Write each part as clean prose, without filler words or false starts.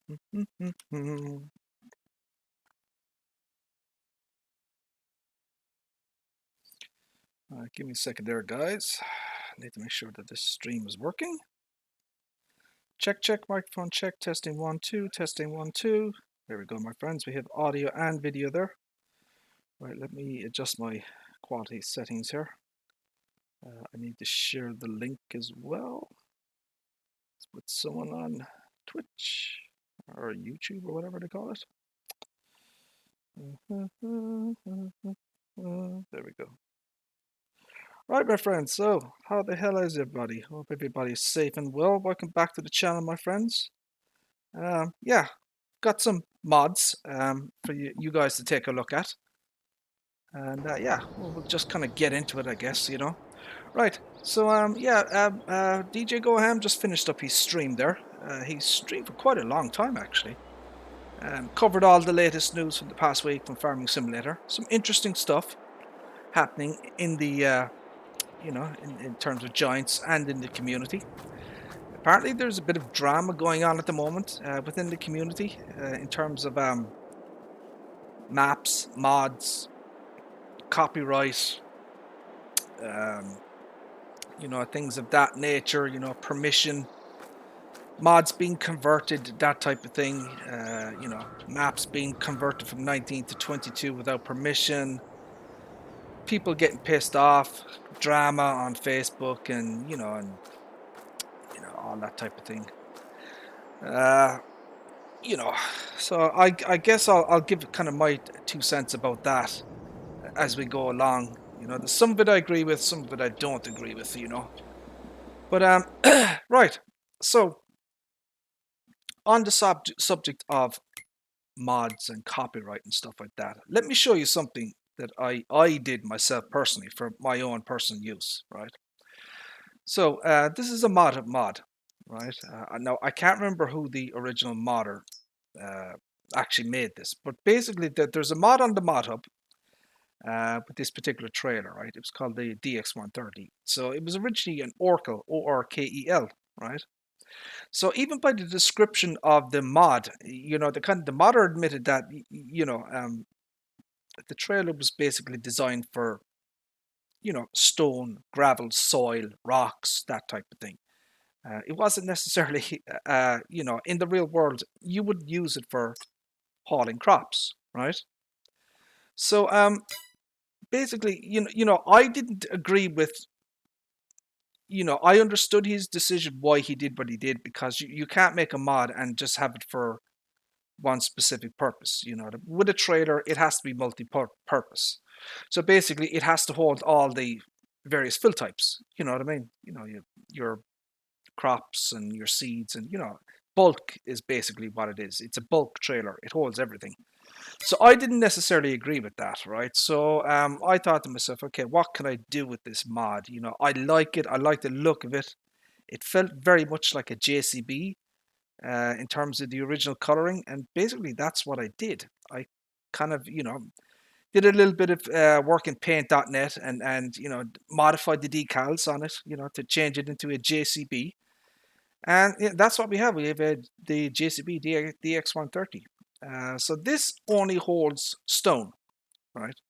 Give me a second there, guys. I need to make sure that this stream is working. Check, check, microphone check, testing 1, 2, testing 1, 2. There we go, my friends. We have audio and video there. Right, let me adjust my quality settings here. I need to share the link as well. Let's put someone on Twitch or YouTube or whatever they call it. There we go. Right, my friends, so how the hell is everybody? Hope everybody's safe and well. Welcome back to the channel, my friends. Yeah, got some mods for you guys to take a look at. And yeah, we'll just kind of get into it, I guess, you know. Right, so DJ Goham just finished up his stream there. He streamed for quite a long time, actually. Covered all the latest news from the past week from Farming Simulator. Some interesting stuff happening in the, you know, in terms of giants and in the community. Apparently there's a bit of drama going on at the moment within the community in terms of maps, mods, copyright, you know, things of that nature, you know, permission, mods being converted, that type of thing, you know, maps being converted from 19 to 22 without permission, people getting pissed off, drama on Facebook and, you know, all that type of thing. You know, so I guess I'll give kind of my 2 cents about that as we go along. You know, there's some of it I agree with, some of it I don't agree with, you know. But right, so on the subject of mods and copyright and stuff like that, let me show you something that I did myself personally for my own personal use, right? So this is a mod, right? Now I can't remember who the original modder actually made this, but basically there's a mod on the mod hub with this particular trailer, right? It was called the Dx130. So it was originally an Orkel, O-R-K-E-L, right? So even by the description of the mod, you know, the modder admitted that, you know, the trailer was basically designed for, you know, stone, gravel, soil, rocks, that type of thing. It wasn't necessarily, you know, in the real world, you would use it for hauling crops, right? So basically, you know, I didn't agree with, you know, I understood his decision why he did what he did, because you can't make a mod and just have it for one specific purpose. You know, with a trailer, it has to be multi-purpose. So basically, it has to hold all the various fill types. You know what I mean? You know, your crops and your seeds, and you know, bulk is basically what it is. It's a bulk trailer. It holds everything. So I didn't necessarily agree with that, right? So I thought to myself, okay, what can I do with this mod? You know, I like it. I like the look of it. It felt very much like a JCB in terms of the original coloring, and basically that's what I did. I kind of, you know, did a little bit of work in paint.net and you know, modified the decals on it, you know, to change it into a JCB. And yeah, that's what we have. We have the Jcb Dx130. So this only holds stone, right?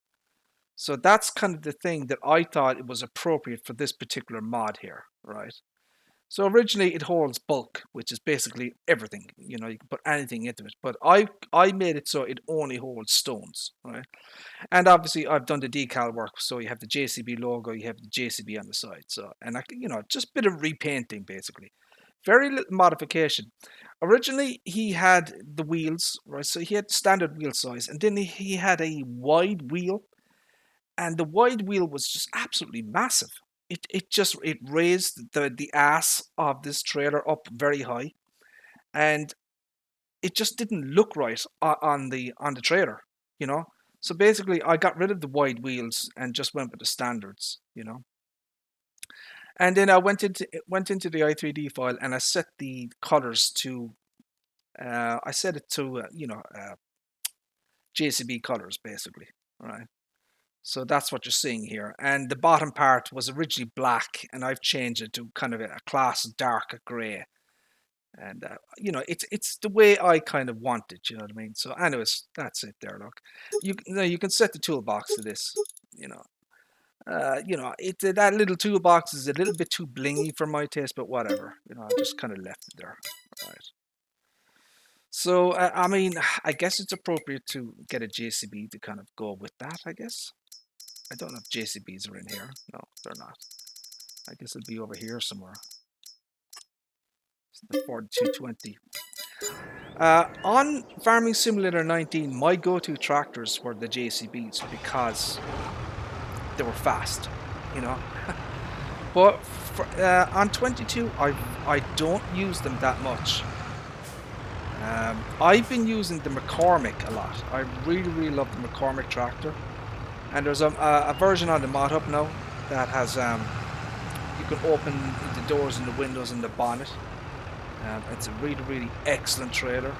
So that's kind of the thing that I thought it was appropriate for this particular mod here, right? So originally it holds bulk, which is basically everything. You know, you can put anything into it. But I made it so it only holds stones, right? And obviously I've done the decal work, so you have the JCB logo, you have the JCB on the side. So, and I, you know, just a bit of repainting basically. Very little modification. Originally, he had the wheels, right? So he had standard wheel size, and then he had a wide wheel, and the wide wheel was just absolutely massive. It raised the ass of this trailer up very high, and it just didn't look right on the trailer, you know. So basically, I got rid of the wide wheels and just went with the standards, you know. And then I went into the i3D file and I set the colors to I set it to you know, JCB colors basically, right? So that's what you're seeing here. And the bottom part was originally black, and I've changed it to kind of a class dark grey. And you know, it's the way I kind of want it. You know what I mean? So, anyways, that's it. There, look, you can set the toolbox to this. You know, that little toolbox is a little bit too blingy for my taste, but whatever. You know, I just kind of left it there. Right. So, I mean, I guess it's appropriate to get a JCB to kind of go with that. I guess. I don't know if JCBs are in here. No, they're not. I guess it'll be over here somewhere. It's the 4220. On Farming Simulator 19, my go-to tractors were the JCBs because they were fast, you know. But for, on 22, I don't use them that much. I've been using the McCormick a lot. I really love the McCormick tractor. And there's a version on the Mod Hub now that has you can open the doors and the windows and the bonnet. It's a really excellent trailer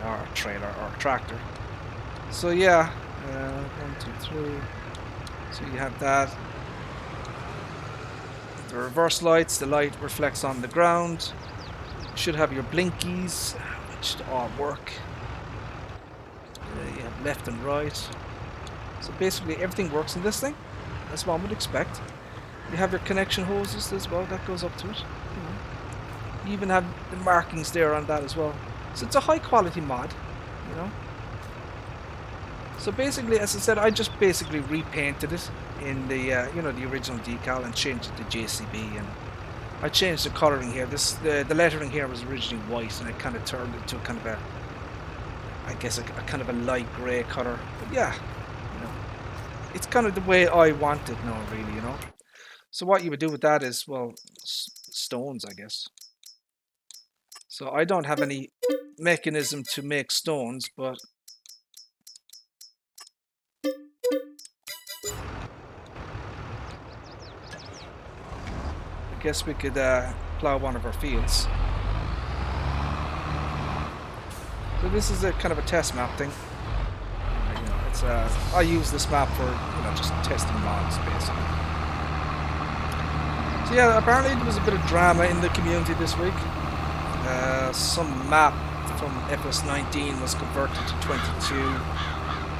or tractor. So yeah, 1, 2, 3. So you have that. The reverse lights. The light reflects on the ground. You should have your blinkies, which all work. You have left and right. So basically everything works in this thing. That's what one would expect. You have your connection hoses as well. That goes up to it. You even have the markings there on that as well. So it's a high quality mod, you know. So basically, as I said, I just basically repainted it in the the original decal and changed it to JCB, and I changed the coloring here. The lettering here was originally white, and it kind of turned into kind of I guess a kind of a light grey color. But yeah, you know, it's kind of the way I want it now, really, you know. So what you would do with that is, well, stones, I guess. So I don't have any mechanism to make stones, but I guess we could plow one of our fields. So this is a kind of a test map thing. You know, it's I use this map for just testing mods basically. So yeah, apparently there was a bit of drama in the community this week. Some map from FS19 was converted to 22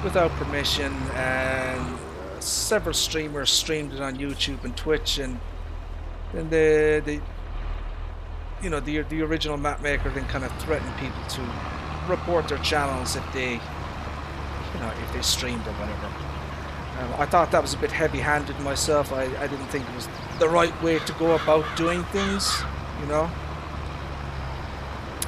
without permission, and several streamers streamed it on YouTube and Twitch, and then the original map maker then kind of threatened people to report their channels if they streamed or whatever. I thought that was a bit heavy-handed myself. I didn't think it was the right way to go about doing things, you know.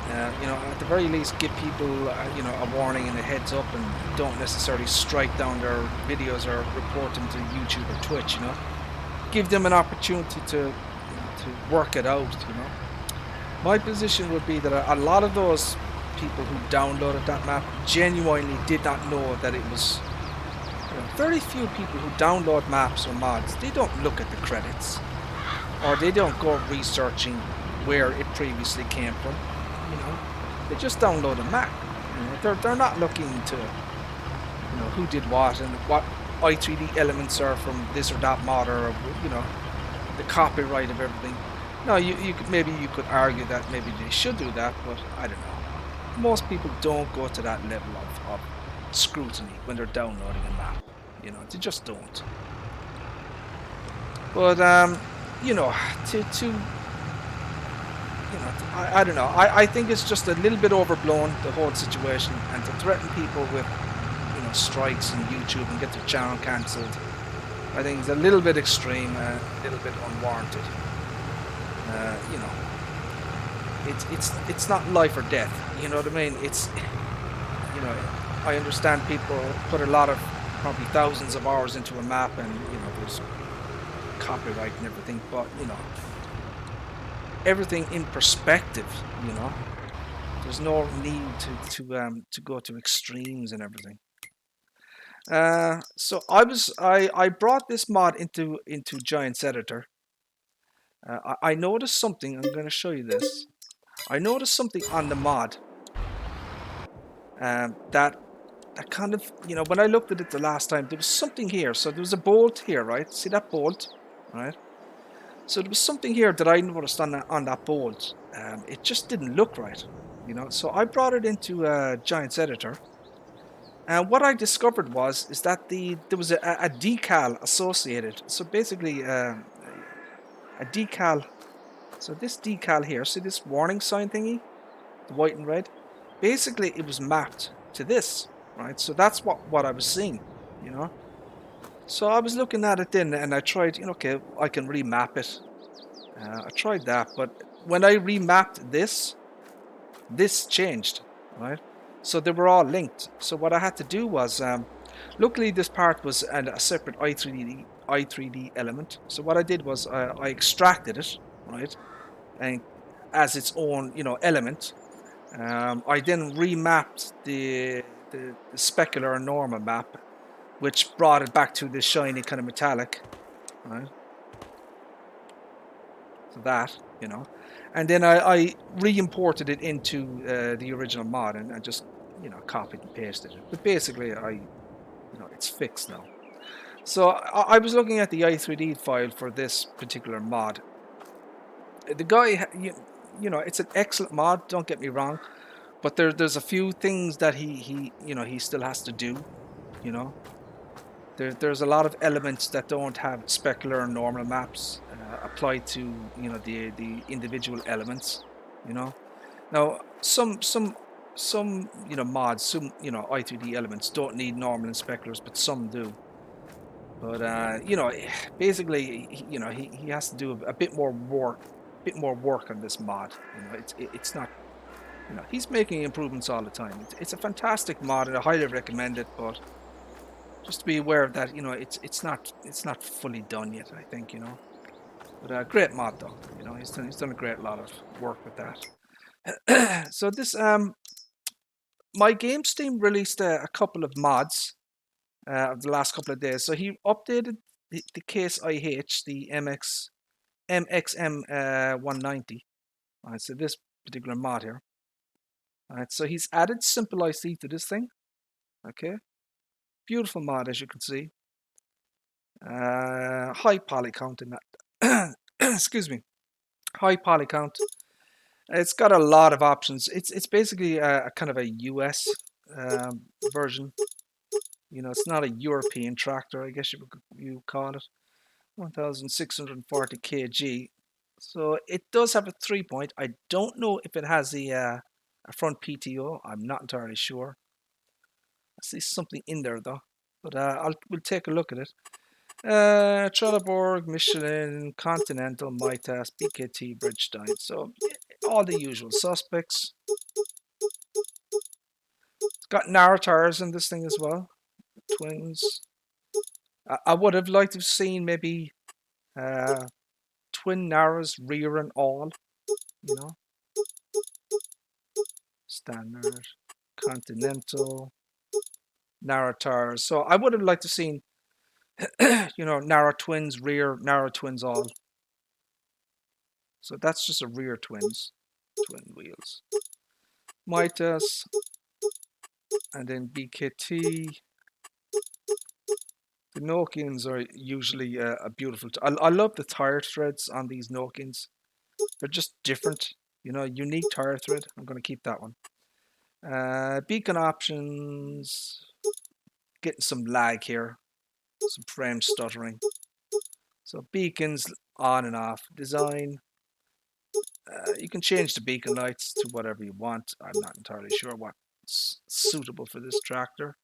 At the very least, give people, a warning and a heads up, and don't necessarily strike down their videos or report them to YouTube or Twitch, you know. Give them an opportunity to work it out, you know. My position would be that a lot of those people who downloaded that map genuinely did not know that it was... very few people who download maps or mods, they don't look at the credits, or they don't go researching where it previously came from. They just download a map. They're not looking to who did what and what i3D elements are from this or that mod, or the copyright of everything. No, you could argue that maybe they should do that, but I don't know. Most people don't go to that level of scrutiny when they're downloading a map. They just don't. But I don't know. I think it's just a little bit overblown, the whole situation, and to threaten people with strikes on YouTube and get their channel cancelled, I think it's a little bit extreme, a little bit unwarranted. It's not life or death. You know what I mean? It's I understand people put a lot of, probably thousands of hours into a map, and there's copyright and everything, but everything in perspective, there's no need to go to extremes and everything. So I brought this mod into Giants Editor. I noticed something. I'm going to show you this. I noticed something on the mod that kind of, when I looked at it the last time, there was something here. So there was a bolt here, right? See that bolt, right? So there was something here that I noticed on that bolt. It just didn't look right, you know. So I brought it into Giants Editor, and what I discovered is that there was a decal associated. So basically, a decal. So this decal here, see this warning sign thingy, the white and red. Basically, it was mapped to this, right? So that's what I was seeing, you know. So I was looking at it then, and I tried, you know, okay, I can remap it. I tried that, but when I remapped this changed, right? So they were all linked. So what I had to do was, luckily this part was a separate i3D element. So what I did was I extracted it, right, and as its own, you know, element. I then remapped the specular and normal map, which brought it back to this shiny kind of metallic, right? So that, you know, and then I re-imported it into the original mod and just, you know, copied and pasted it. But basically, you know, it's fixed now. So I was looking at the i3D file for this particular mod. The guy, you know, it's an excellent mod. Don't get me wrong, but there's a few things that he you know, he still has to do. You know, there's a lot of elements that don't have specular and normal maps applied to, you know, the individual elements. You know, now some you know mods, some, you know, i3D elements don't need normal and speculars, but some do. But you know, basically, you know, he has to do a bit more work on this mod. You know, it's not, you know, he's making improvements all the time. It's a fantastic mod, and I highly recommend it. But just to be aware of that, you know, it's not fully done yet, I think, you know. But great mod though, you know, he's done a great lot of work with that. So this my games team released a couple of mods of the last couple of days. So he updated the case IH, the MXM 190. Alright, so this particular mod here. Alright, so he's added simple IC to this thing. Okay, beautiful mod, as you can see. High poly count in that. Excuse me. High poly count. It's got a lot of options. It's basically a kind of a US version. You know, it's not a European tractor, I guess you call it. 1,640 kg. So it does have a 3-point. I don't know if it has a front PTO. I'm not entirely sure. I see something in there though, but we'll take a look at it. Trelleborg, Michelin, Continental, Mitas, BKT, Bridgestone. So all the usual suspects. It's got narrow tires in this thing as well. Twins. I would have liked to have seen maybe twin narrows, rear and all. You know, standard, Continental, narrow tires. So I would have liked to have seen, you know, narrow twins, rear, narrow twins all. So that's just a rear twin wheels. Mitas, and then BKT. The Nokians are usually a beautiful. I love the tire threads on these Nokians. They're just different, you know, unique tire thread. I'm going to keep that one. Beacon options. Getting some lag here, some frame stuttering. So beacons on and off. Design. You can change the beacon lights to whatever you want. I'm not entirely sure what's suitable for this tractor.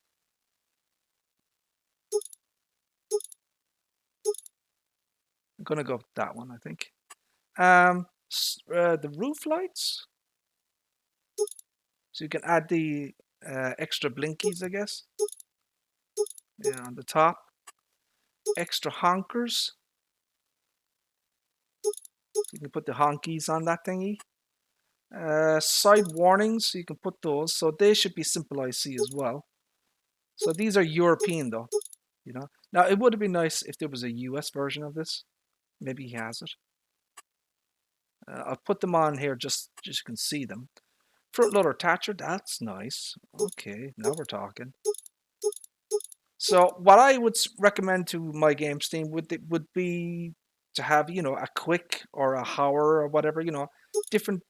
I'm gonna go with that one, I think. The roof lights. So you can add the extra blinkies, I guess. Yeah, on the top. Extra honkers. You can put the honkies on that thingy. Side warnings, so you can put those. So they should be simple IC as well. So these are European though, you know. Now it would have been nice if there was a US version of this. Maybe he has it. I'll put them on here just so you can see them. Front loader attacher, that's nice. Okay, now we're talking. So what I would recommend to my games team would be to have, you know, a Quick or a Hauer or whatever, you know, different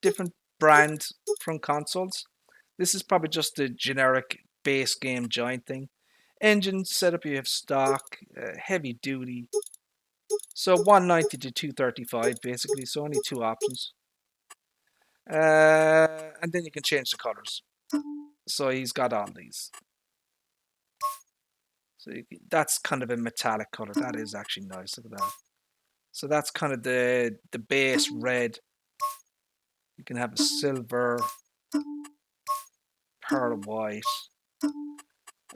brand front consoles. This is probably just the generic base game giant thing. Engine setup, you have stock, heavy duty. So 190 to 235 basically, so only two options. And then you can change the colors. So he's got all these. So that's kind of a metallic color. That is actually nice. Look at that. So that's kind of the base red. You can have a silver, pearl white,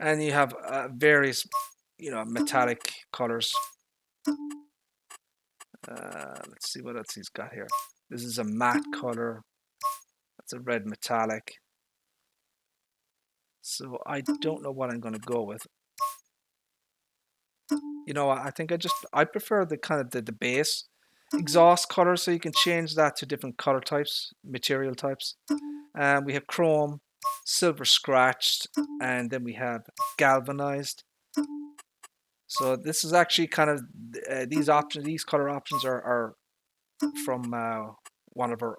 and you have various, you know, metallic colors. Let's see what else he's got here. This is a matte color. That's a red metallic. So I don't know what I'm going to go with. You know, I think I prefer the kind of the base exhaust color, so you can change that to different color types, material types. We have chrome, silver scratched, and then we have galvanized. So this is actually kind of these color options are from one of our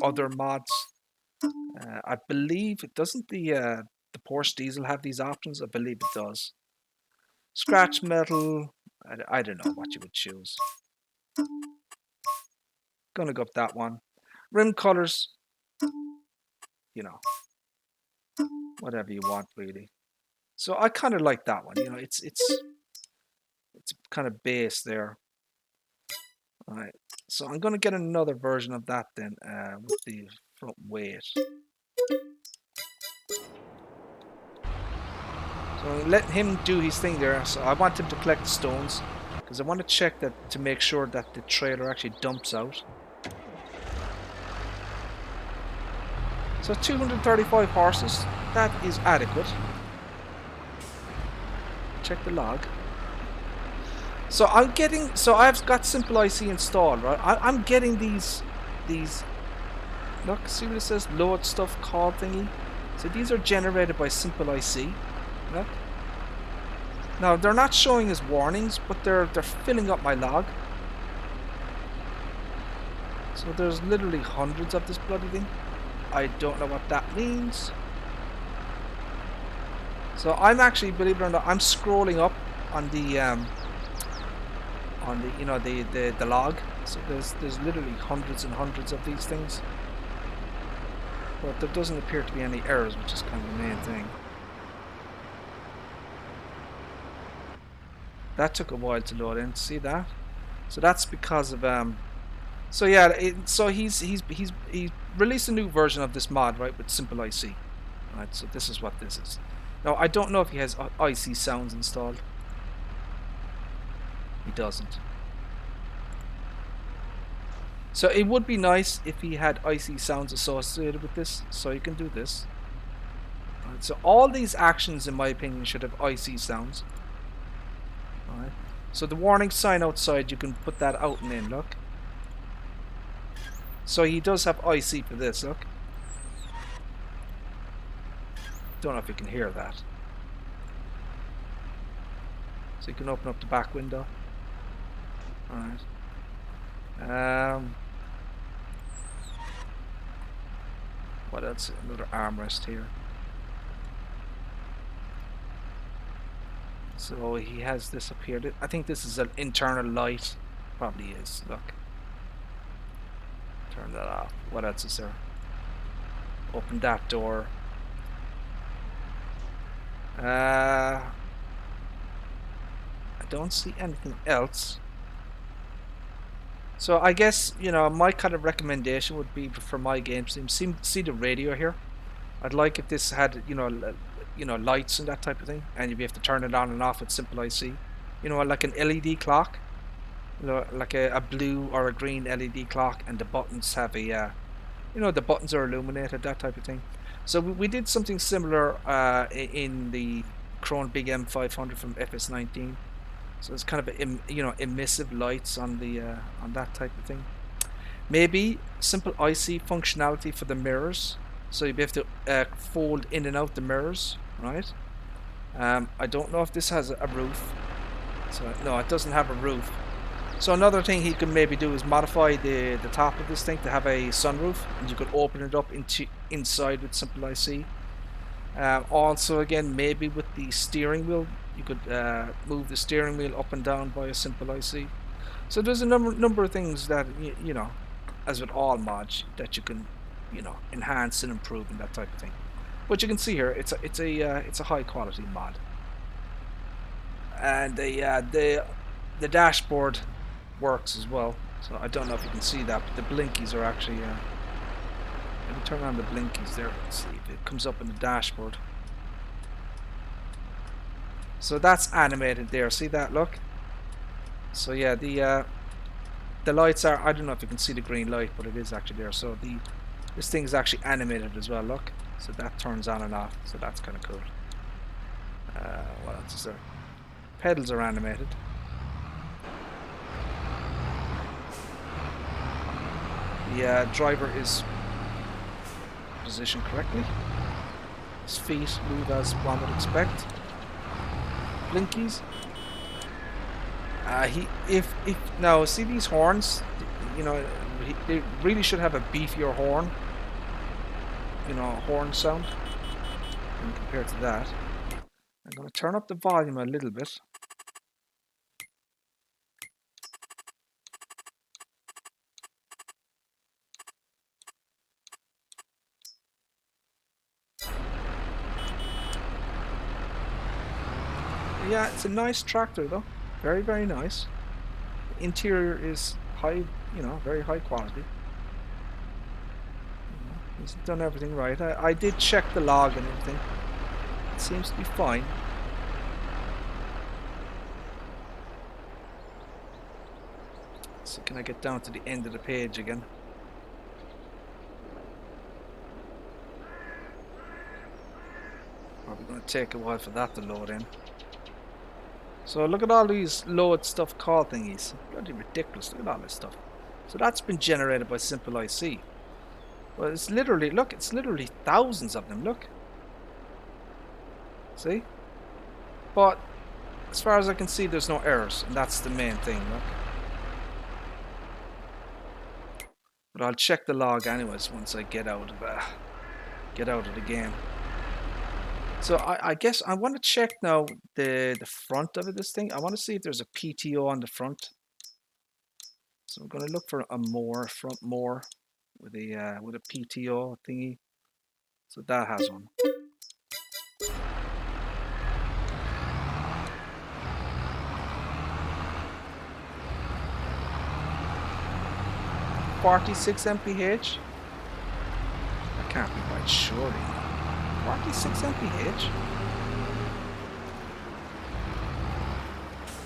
other mods. I believe it doesn't the Porsche Diesel have these options. I believe it does. Scratch metal. I don't know what you would choose. Gonna go up that one. Rim colors. You know, whatever you want really. So I kind of like that one. You know, it's kind of base there. All right. So I'm gonna get another version of that then with the front weight. So let him do his thing there. So I want him to collect the stones because I want to check that to make sure that the trailer actually dumps out. So 235 horses, that is adequate. Check the log. So I've got Simple IC installed, right? I'm getting these, look, see what it says, load stuff call thingy. So these are generated by Simple IC. Look. Now they're not showing as warnings, but they're filling up my log. So there's literally hundreds of this bloody thing. I don't know what that means. So I'm actually, believe it or not, I'm scrolling up on the you know, the log. So there's literally hundreds and hundreds of these things. But there doesn't appear to be any errors, which is kind of the main thing. That took a while to load in. See that? So that's because of so yeah, so he's released a new version of this mod, right, with Simple IC. Right, so this is what this is. Now I don't know if he has IC sounds installed. He doesn't. So it would be nice if he had IC sounds associated with this, so you can do this. Right, so all these actions, in my opinion, should have IC sounds. Alright. So the warning sign outside, you can put that out and in, look. So he does have IC for this, look. Don't know if you can hear that. So you can open up the back window. Alright. What else? Another armrest here. So he has this up here. I think this is an internal light. Probably is. Look. Turn that off. What else is there? Open that door. I don't see anything else. So I guess, you know, my kind of recommendation would be for my game team, see the radio here. I'd like if this had, you know, lights and that type of thing, and you'd be able to turn it on and off with Simple IC. You know, like an LED clock. You know, like a blue or a green LED clock, and the buttons have a, you know, the buttons are illuminated, that type of thing. So we did something similar in the Chrome Big M500 from FS22. So it's kind of, you know, emissive lights on the on that type of thing. Maybe Simple IC functionality for the mirrors, so you'd be able to fold in and out the mirrors, right? I don't know if this has a roof. So no, it doesn't have a roof. So another thing he can maybe do is modify the top of this thing to have a sunroof, and you could open it up inside with simple IC. Also, again, maybe with the steering wheel, you could move the steering wheel up and down by a simple IC. So there's a number of things that you know, as with all mods, that you can, you know, enhance and improve and that type of thing. But you can see here, it's a high quality mod, and the dashboard works as well. So I don't know if you can see that, but the blinkies are actually. Let me turn on the blinkies there. Let's see if it comes up in the dashboard. So that's animated there. See that? Look. So yeah, the lights are. I don't know if you can see the green light, but it is actually there. So this thing is actually animated as well. Look. So that turns on and off. So that's kind of cool. What else is there? Pedals are animated. The driver is positioned correctly. His feet move as one would expect. Blinkies. Now see these horns, you know, they really should have a beefier horn, you know, horn sound, and compared to that. I'm going to turn up the volume a little bit. Yeah, it's a nice tractor though. Very, very nice. The interior is high, you know, very high quality. He's done everything right. I did check the log and everything. It seems to be fine. So can I get down to the end of the page again? Probably going to take a while for that to load in. So look at all these load stuff call thingies. Bloody ridiculous. Look at all this stuff. So that's been generated by simple IC. Well, it's literally, look, it's literally thousands of them. Look. See? But as far as I can see, there's no errors, and that's the main thing. Look. But I'll check the log anyways once I get out of the game. So I guess I want to check now the front of this thing. I want to see if there's a PTO on the front. So I'm going to look for a front more with a PTO thingy. So that has one. .46 mph. That can't be right, surely. 46 mph?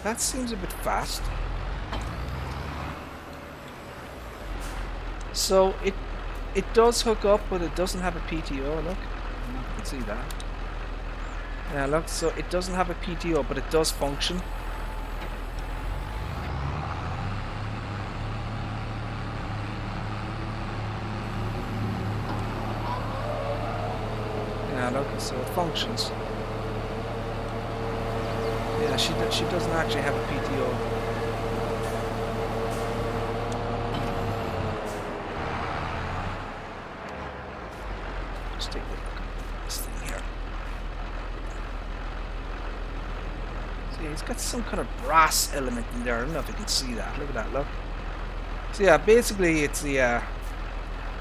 That seems a bit fast. So it does hook up, but it doesn't have a PTO. Look, you can see that. Yeah, look. So it doesn't have a PTO, but it does function. Look, so it functions. Yeah, she doesn't actually have a PTO. Just take a look at this thing here. See, he's got some kind of brass element in there. I don't know if you can see that. Look at that, look. So yeah, basically it's the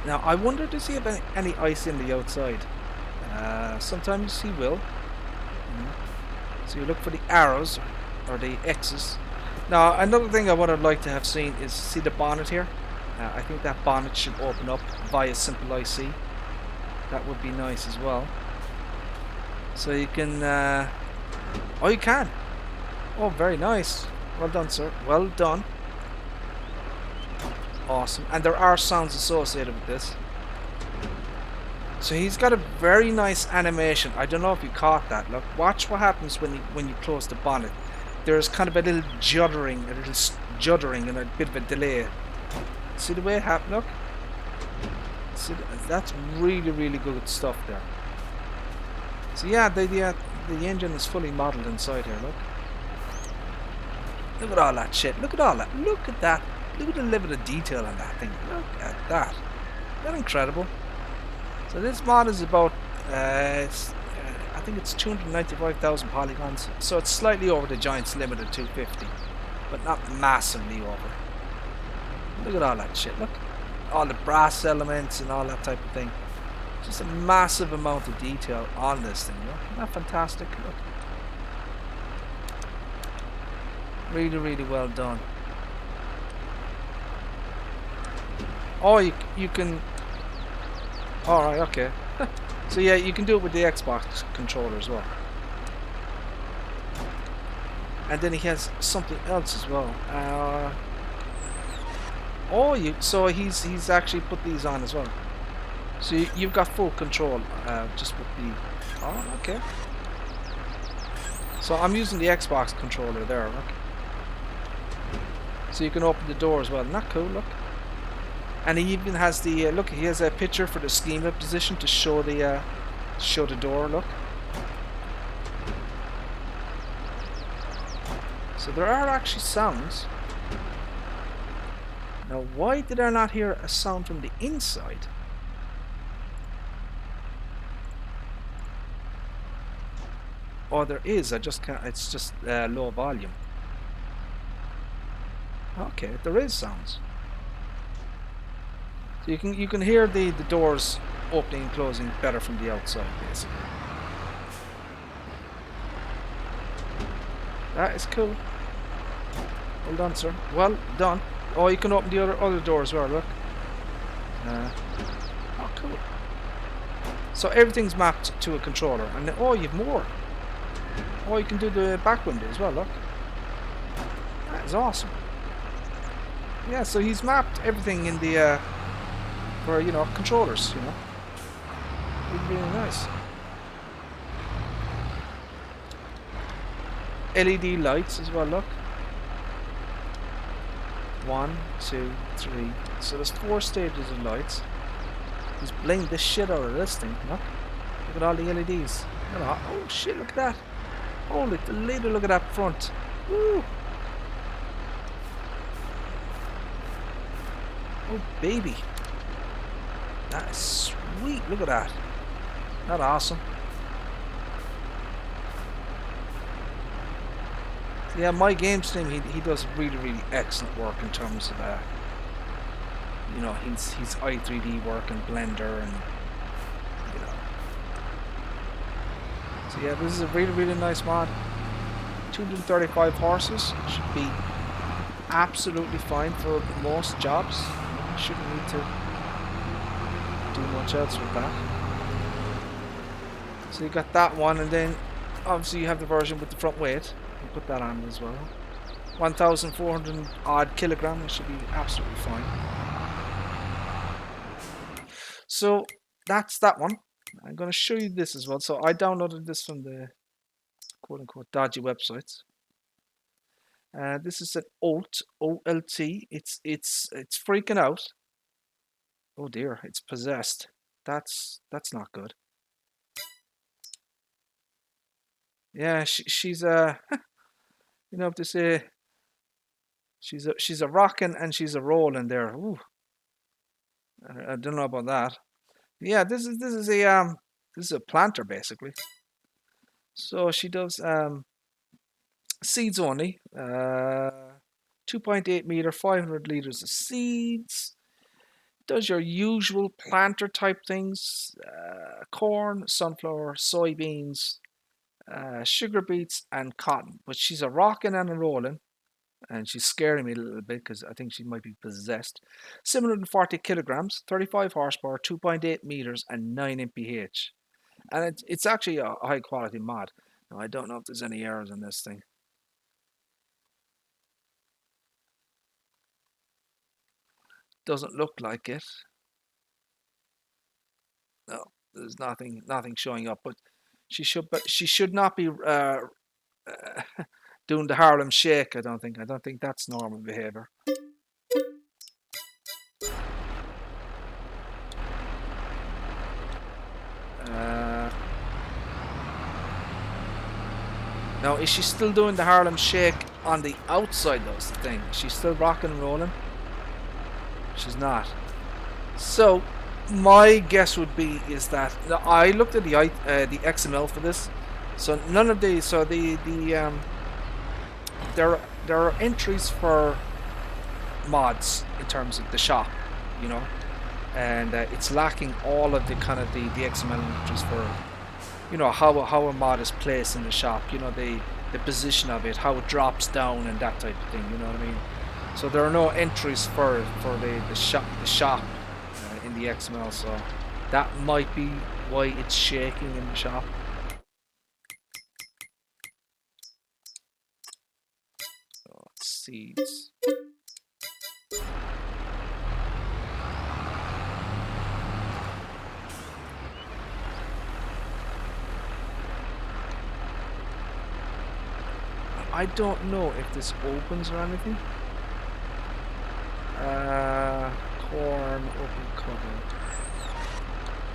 now I wonder, does he have any ice in the outside? Sometimes he will. So you look for the arrows or the X's. Now another thing I would have liked to have seen is, see the bonnet here? I think that bonnet should open up via simple IC. That would be nice as well. So you can oh, you can. Oh, very nice. Well done, sir. Well done. Awesome. And there are sounds associated with this. So he's got a very nice animation. I don't know if you caught that. Look, watch what happens when you close the bonnet. There's kind of a little juddering and a bit of a delay. See the way it happened? Look. See, that's really, really good stuff there. So yeah, the engine is fully modeled inside here. Look. Look at all that shit. Look at all that. Look at that. Look at the level of detail on that thing. Look at that. Isn't that incredible? So this mod is about, I think it's 295,000 polygons. So it's slightly over the Giant's limit of 250, but not massively over. Look at all that shit. Look, all the brass elements and all that type of thing. Just a massive amount of detail on this thing. Look, isn't that fantastic? Look. Really, really well done. Oh, you can. All right, okay. So yeah, you can do it with the Xbox controller as well. And then he has something else as well. So he's actually put these on as well. So you've got full control just with the. Oh, okay. So I'm using the Xbox controller there. Look. So you can open the door as well. Not cool. Look. And he even has the look. He has a picture for the schema position to show the door. Look. So there are actually sounds. Now, why did I not hear a sound from the inside? Oh, there is. I just can't. It's just low volume. Okay, there is sounds. So you can hear the doors opening and closing better from the outside, basically. That is cool. Well done, sir. Well done. Oh, you can open the other door as well. Look. Oh, cool. So everything's mapped to a controller, and oh, you've more. Oh, you can do the back window as well. Look. That is awesome. Yeah, so he's mapped everything in the for controllers. Really, really nice. LED lights as well. Look. 1, 2, 3. So there's 4 stages of lights. He's blinged the shit out of this thing. Look at all the LEDs. Oh shit! Look at that. Holy Toledo! Look at that front. Woo! Oh baby, that is sweet. Look at that. Isn't that awesome? Yeah, my game stream, he does really, really excellent work in terms of his i3D work and Blender and So yeah, this is a really, really nice mod. 235 horses should be absolutely fine for most jobs. Shouldn't need to do much else with that. So you got that one, and then obviously you have the version with the front weight. You put that on as well. 1,400 odd kilograms should be absolutely fine. So that's that one. I'm going to show you this as well. So I downloaded this from the quote-unquote dodgy websites. This is an OLT. It's freaking out. Oh dear, it's possessed. That's not good. Yeah, she's a if they say she's a rocking and she's a rolling there. Ooh, I don't know about that. Yeah, this is a planter basically. So she does seeds only. 2.8 meter, 500 liters of seeds. Does your usual planter type things: corn, sunflower, soybeans, sugar beets, and cotton. But she's a rocking and a rolling, and she's scaring me a little bit because I think she might be possessed. 740 kilograms, 35 horsepower, 2.8 meters, and 9 mph. And it's actually a high quality mod. Now I don't know if there's any errors in this thing. Doesn't look like it. No, there's nothing showing up. But she should not be doing the Harlem Shake. I don't think that's normal behavior. Now, is she still doing the Harlem Shake on the outside though is the thing. She's still rocking and rolling. She's not. So my guess would be is that I looked at the XML for this. So none of these. So there are entries for mods in terms of the shop, you know, and it's lacking all of the kind of the XML entries for, you know, how a mod is placed in the shop, you know, the position of it, how it drops down and that type of thing, you know what I mean? So there are no entries for the shop in the XML, so that might be why it's shaking in the shop. So seeds. I don't know if this opens or anything. Corn, open cover.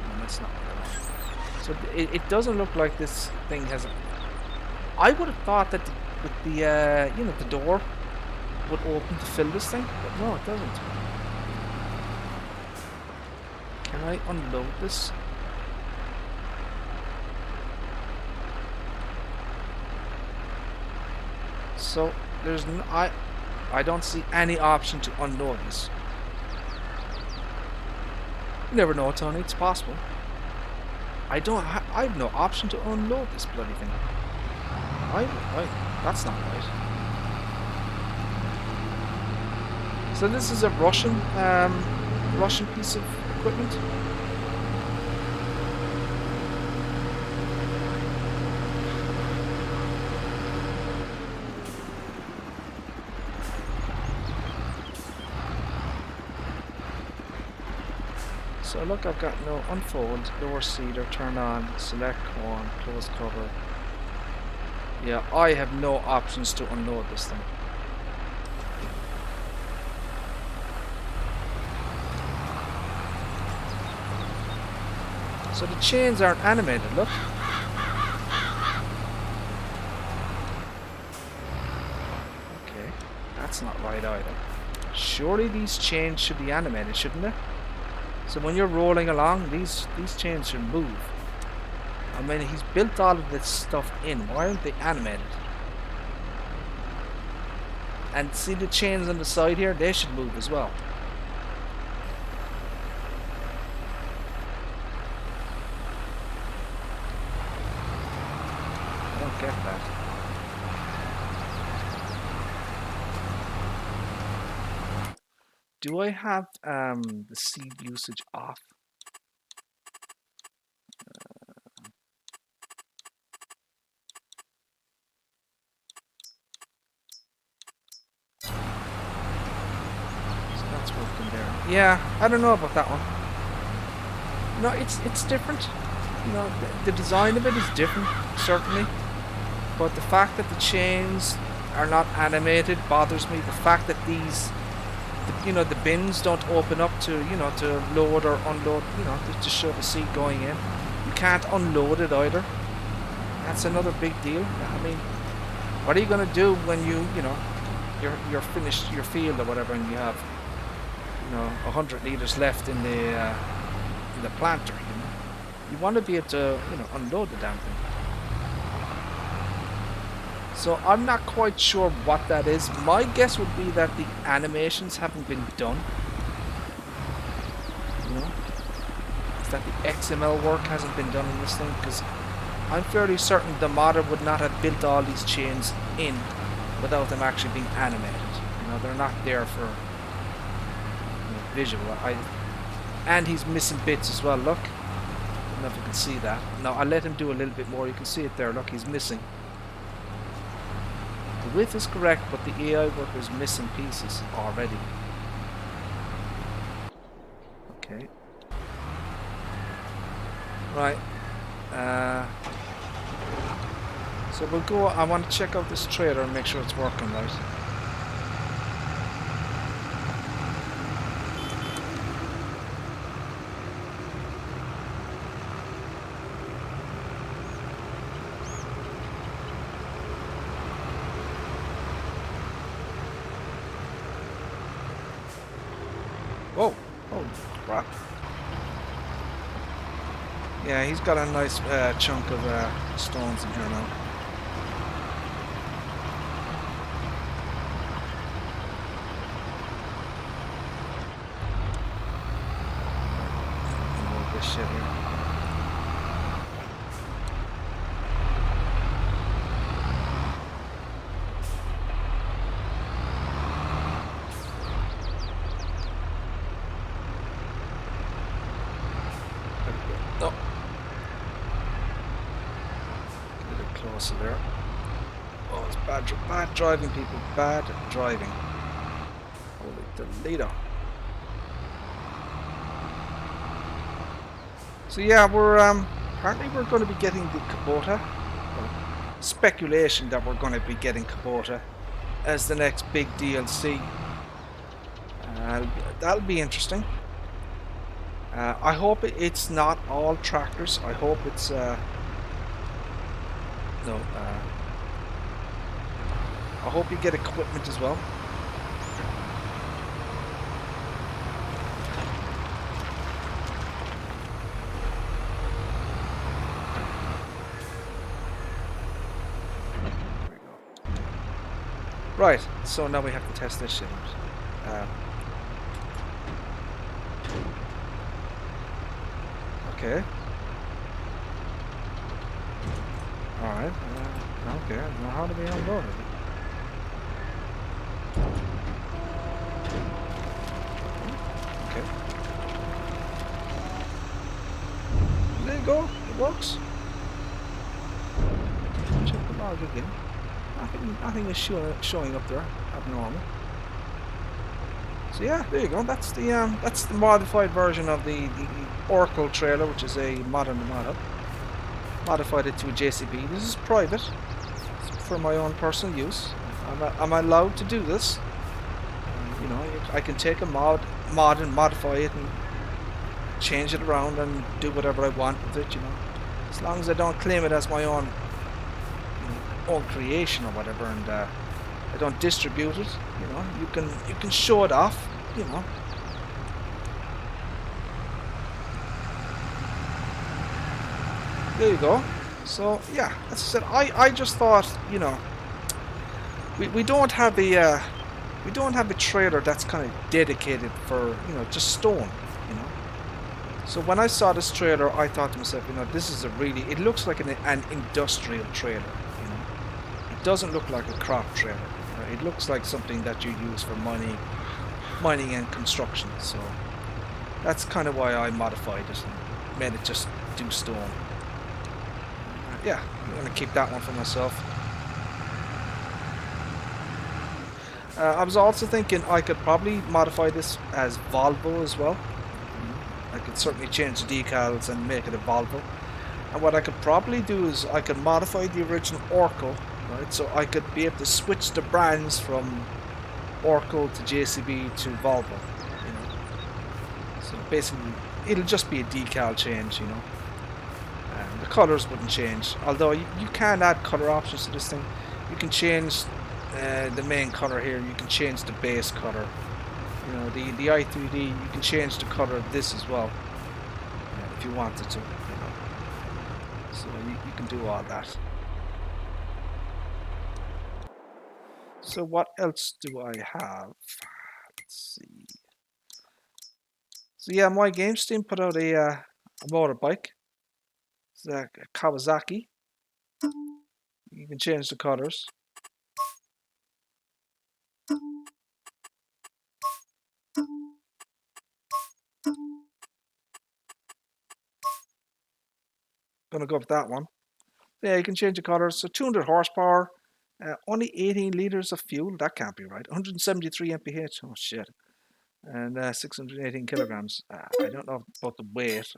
No, that's not what I want. So it doesn't look like this thing has. I would have thought that with the you know, the door would open to fill this thing, but no, it doesn't. Can I unload this? So there's I don't see any option to unload this. You never know, Tony. It's possible. I have no option to unload this bloody thing. That's not right. So this is a Russian piece of equipment. So look, I've got no unfold, door seeder, turn on, select corn, close cover. Yeah, I have no options to unload this thing. So the chains aren't animated, look. Okay, that's not right either. Surely these chains should be animated, shouldn't they? So when you're rolling along, these chains should move. I mean, he's built all of this stuff in. Why aren't they animated? And see the chains on the side here? They should move as well. I don't get that. Do I have the seed usage off? So that's working there. Yeah, I don't know about that one. No, it's different. You know, the design of it is different, certainly. But the fact that the chains are not animated bothers me. The fact that these, you know, the bins don't open up to, you know, to load or unload, you know, to show the seed going in. You can't unload it either. That's another big deal. I mean, what are you going to do when you know, you're finished your field or whatever, and you have, you know, 100 liters left in the planter? You know, you want to be able to, you know, unload the damn thing. So I'm not quite sure what that is. My guess would be that the animations haven't been done. You know, is that the XML work hasn't been done in this thing, because I'm fairly certain the modder would not have built all these chains in without them actually being animated. You know, they're not there for, you know, visual. And he's missing bits as well. Look, I don't know if you can see that. Now I'll let him do a little bit more. You can see it there. Look, he's missing. The width is correct, but the AI worker is missing pieces already. Okay. Right. So we'll go. I want to check out this trailer and make sure it's working right. crap. Yeah, he's got a nice chunk of stones in here now. Unload this shit here. Oh. Get a bit closer there. Oh, it's bad driving, people. Bad driving. Holy Toledo. So yeah, we're apparently we're going to be getting the Kubota. Well, speculation that we're going to be getting Kubota as the next big DLC. That'll be interesting. I hope it's not all tractors. I hope it's I hope you get equipment as well. There we go. Right, so now we have to test this shit out. Okay. Alright. Okay. Now how do we unload it? Okay. There you go. It works. Check the log again. Nothing is showing up there abnormal. So yeah, there you go. That's the modified version of the Oracle trailer, which is a modern model. Modified it to a Jcb. This is private. It's for my own personal use. I'm allowed to do this. You know, I can take a mod and modify it and change it around and do whatever I want with it. You know, as long as I don't claim it as my own, own creation or whatever, and I don't distribute it. You know, you can show it off. You know. There you go. So yeah, as I said, I just thought, you know, we don't have a trailer that's kind of dedicated for, you know, just stone, you know. So when I saw this trailer, I thought to myself, you know, this is it looks like an industrial trailer, you know. It doesn't look like a crop trailer. Right? It looks like something that you use for mining and construction. So that's kind of why I modified it and made it just do stone. Yeah, I'm going to keep that one for myself. I was also thinking I could probably modify this as Volvo as well. I could certainly change the decals and make it a Volvo. And what I could probably do is I could modify the original Oracle, right? So I could be able to switch the brands from Oracle to Jcb to Volvo, you know. So basically, it'll just be a decal change, you know. The colors wouldn't change, although you can add color options to this thing. You can change the main color here. You can change the base color. You know, the i3D. You can change the color of this as well, if you wanted to. You know, so you can do all that. So what else do I have? Let's see. So yeah, my games team put out a motorbike. Kawasaki. You can change the colors. Gonna go with that one. Yeah, you can change the colors. So 200 horsepower, only 18 liters of fuel. That can't be right. 173 mph. Oh shit. And 618 kilograms. I don't know about the weight.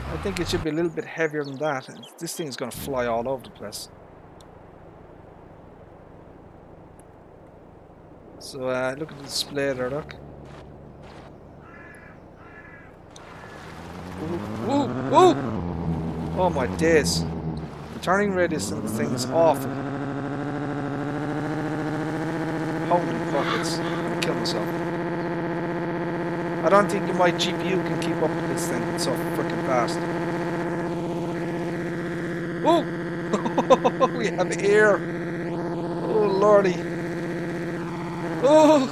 I think it should be a little bit heavier than that. This thing is going to fly all over the place. So look at the display there, look. Ooh, ooh, ooh. Oh my days. The turning radius of the thing is awful. Holy buckets. I'm gonna kill myself. I don't think my GPU can keep up with this thing. It's so freaking fast. Oh! We have air. Oh, lordy. Oh!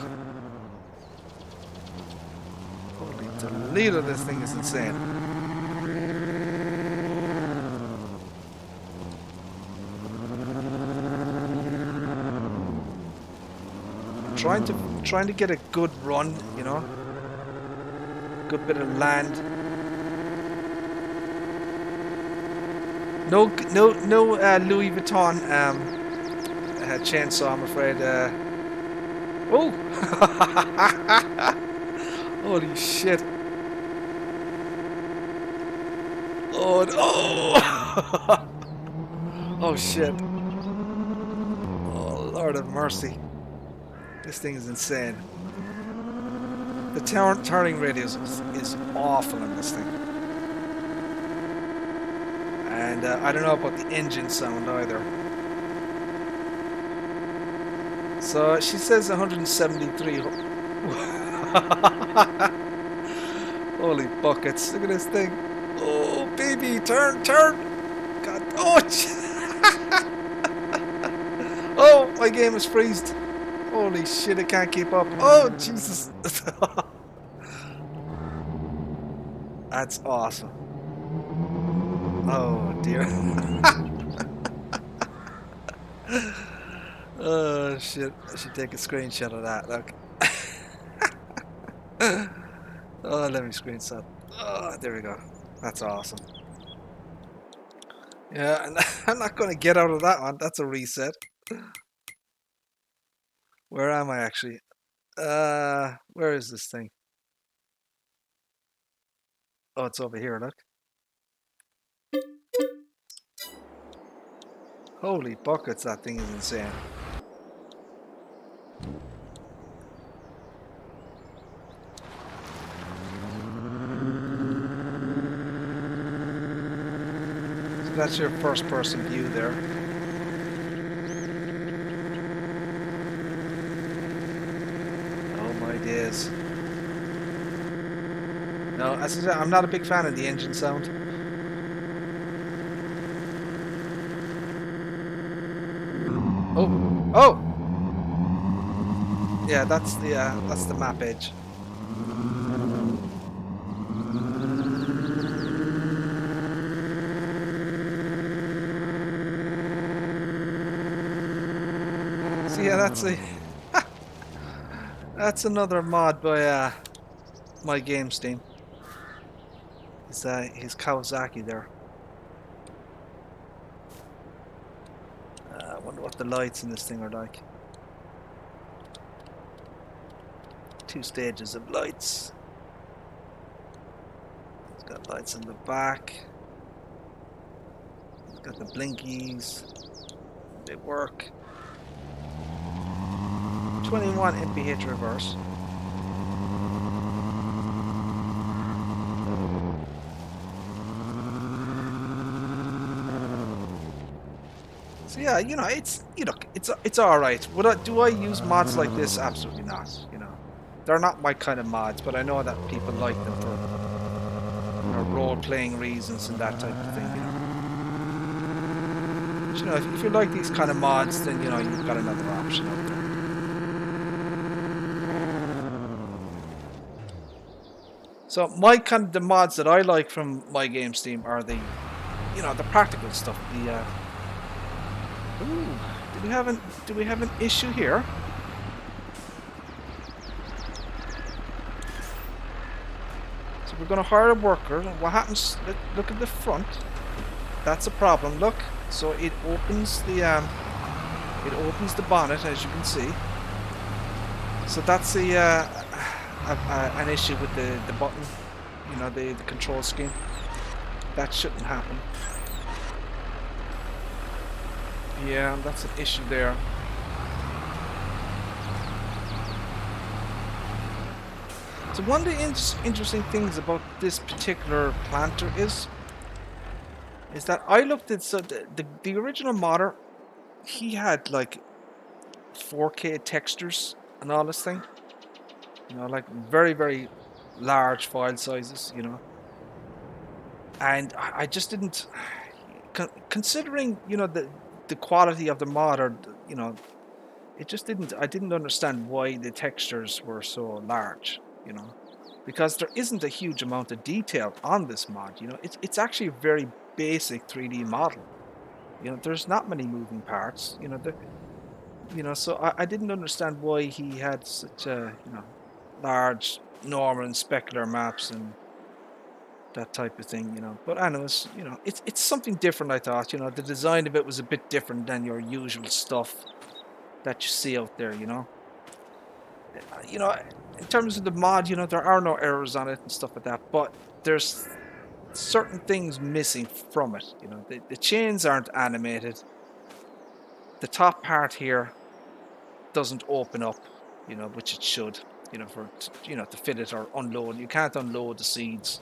Holy Toledo, this thing is insane. Trying to get a good run, you know, good bit of land. No Louis Vuitton chainsaw, I'm afraid. Oh, holy shit! Oh, oh, oh shit! Oh, Lord have mercy! This thing is insane. The turning radius is awful in this thing. And I don't know about the engine sound either. So she says 173. Holy buckets. Look at this thing. Oh, baby. Turn. God. Oh, oh, my game is freezed. Holy shit, I can't keep up. Oh, Jesus. That's awesome. Oh, dear. Oh, shit. I should take a screenshot of that. Look. Oh, let me screenshot. Oh, there we go. That's awesome. Yeah, and I'm not going to get out of that one. That's a reset. Where am I actually? Where is this thing? Oh, it's over here, look. Holy buckets, that thing is insane. So that's your first person view there. Oh my days. No, as I said, I'm not a big fan of the engine sound. Oh, oh! Yeah, that's the map edge. So yeah, that's another mod by my game Steam. He's Kawasaki there. I wonder what the lights in this thing are like. 2 stages of lights. It's got lights in the back. It's got the blinkies. They work. 21 mph reverse. So yeah, you know, it's all right. Do I use mods like this? Absolutely not. You know, they're not my kind of mods, but I know that people like them for role-playing reasons and that type of thing. You know, but, you know, if you like these kind of mods, then you know you've got another option out there. So the mods that I like from my game Steam are the, you know, the practical stuff. The ooh, do we have an issue here? So we're going to hire a worker. What happens? Look at the front. That's a problem. Look. So it opens the bonnet, as you can see. So that's an issue with the button. You know, the control scheme. That shouldn't happen. Yeah, that's an issue there. So one of the interesting things about this particular planter is that I looked at, so the original modder, he had like 4K textures and all this thing. You know, like very, very large file sizes, you know. And I just didn't, considering, you know, the quality of the mod, or, you know, it just didn't, I didn't understand why the textures were so large, you know, because there isn't a huge amount of detail on this mod, you know. It's actually a very basic 3D model, you know. There's not many moving parts, you know. So I didn't understand why he had such a, you know, large Norman specular maps and that type of thing, you know. But anyways, you know, it's something different. I thought, you know, the design of it was a bit different than your usual stuff that you see out there, you know. You know, in terms of the mod, you know, there are no errors on it and stuff like that, but there's certain things missing from it. You know, the chains aren't animated. The top part here doesn't open up, you know, which it should, you know, for, you know, to fit it or unload. You can't unload the seeds.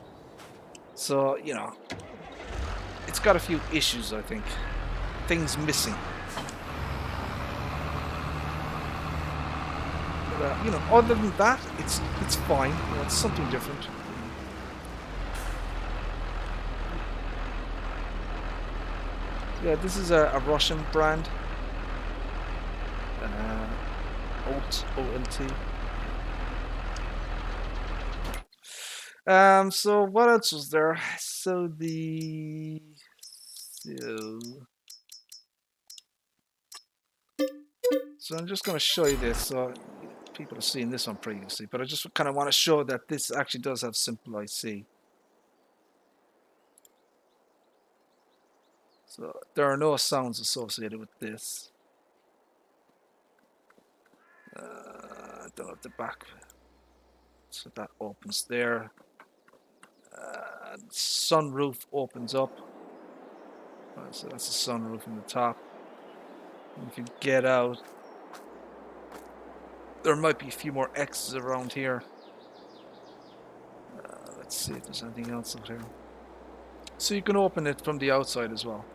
So, you know, it's got a few issues, I think. Things missing. But, you know, other than that, it's fine. You know, it's something different. Yeah, this is a Russian brand. OLT. So what else was there? So I'm just going to show you this. So people have seen this one previously, but I just kind of want to show that this actually does have simple IC. So there are no sounds associated with this. I don't know at the back. So that opens there. Sunroof opens up. Right, so that's the sunroof in the top. And if you get out, there might be a few more X's around here. Let's see if there's anything else out here. So you can open it from the outside as well.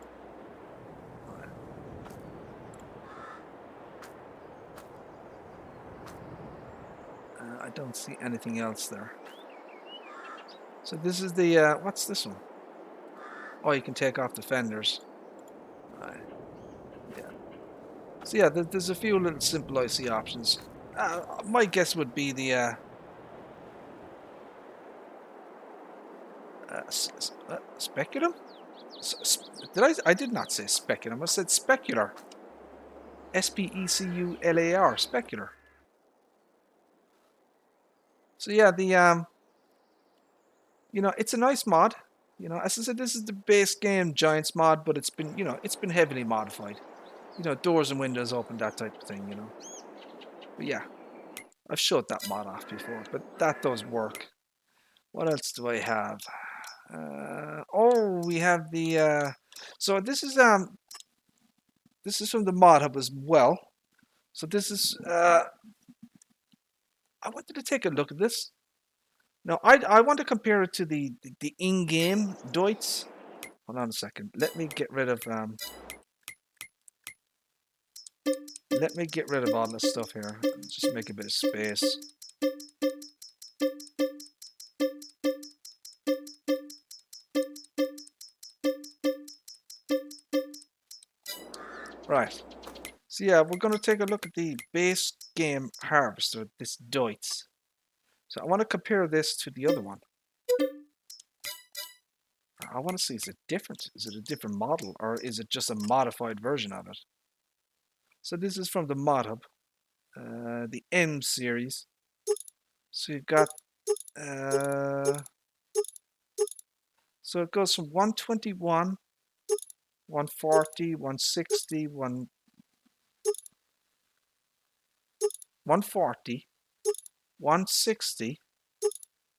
I don't see anything else there. So this is the, what's this one? Oh, you can take off the fenders. Yeah. So yeah, there's a few little simple IC options. My guess would be the speculum? I did not say speculum. I said specular. SPECULAR, specular. So yeah, the you know, it's a nice mod. You know, as I said, this is the base game Giants mod, but it's been, you know, it's been heavily modified. You know, doors and windows open, that type of thing, you know. But yeah, I've showed that mod off before, but that does work. What else do I have? Oh, we have the so this is from the mod hub as well. So this is I wanted to take a look at this. Now I want to compare it to the in-game Deutz. Hold on a second. Let me get rid of all this stuff here. Just make a bit of space. Right. So yeah, we're going to take a look at the base game harvester, this Deutz. So I want to compare this to the other one. I want to see, is it different? Is it a different model, or is it just a modified version of it? So this is from the mod hub, the M series. So you've got, so it goes from 121, 140, 160, 140, 160,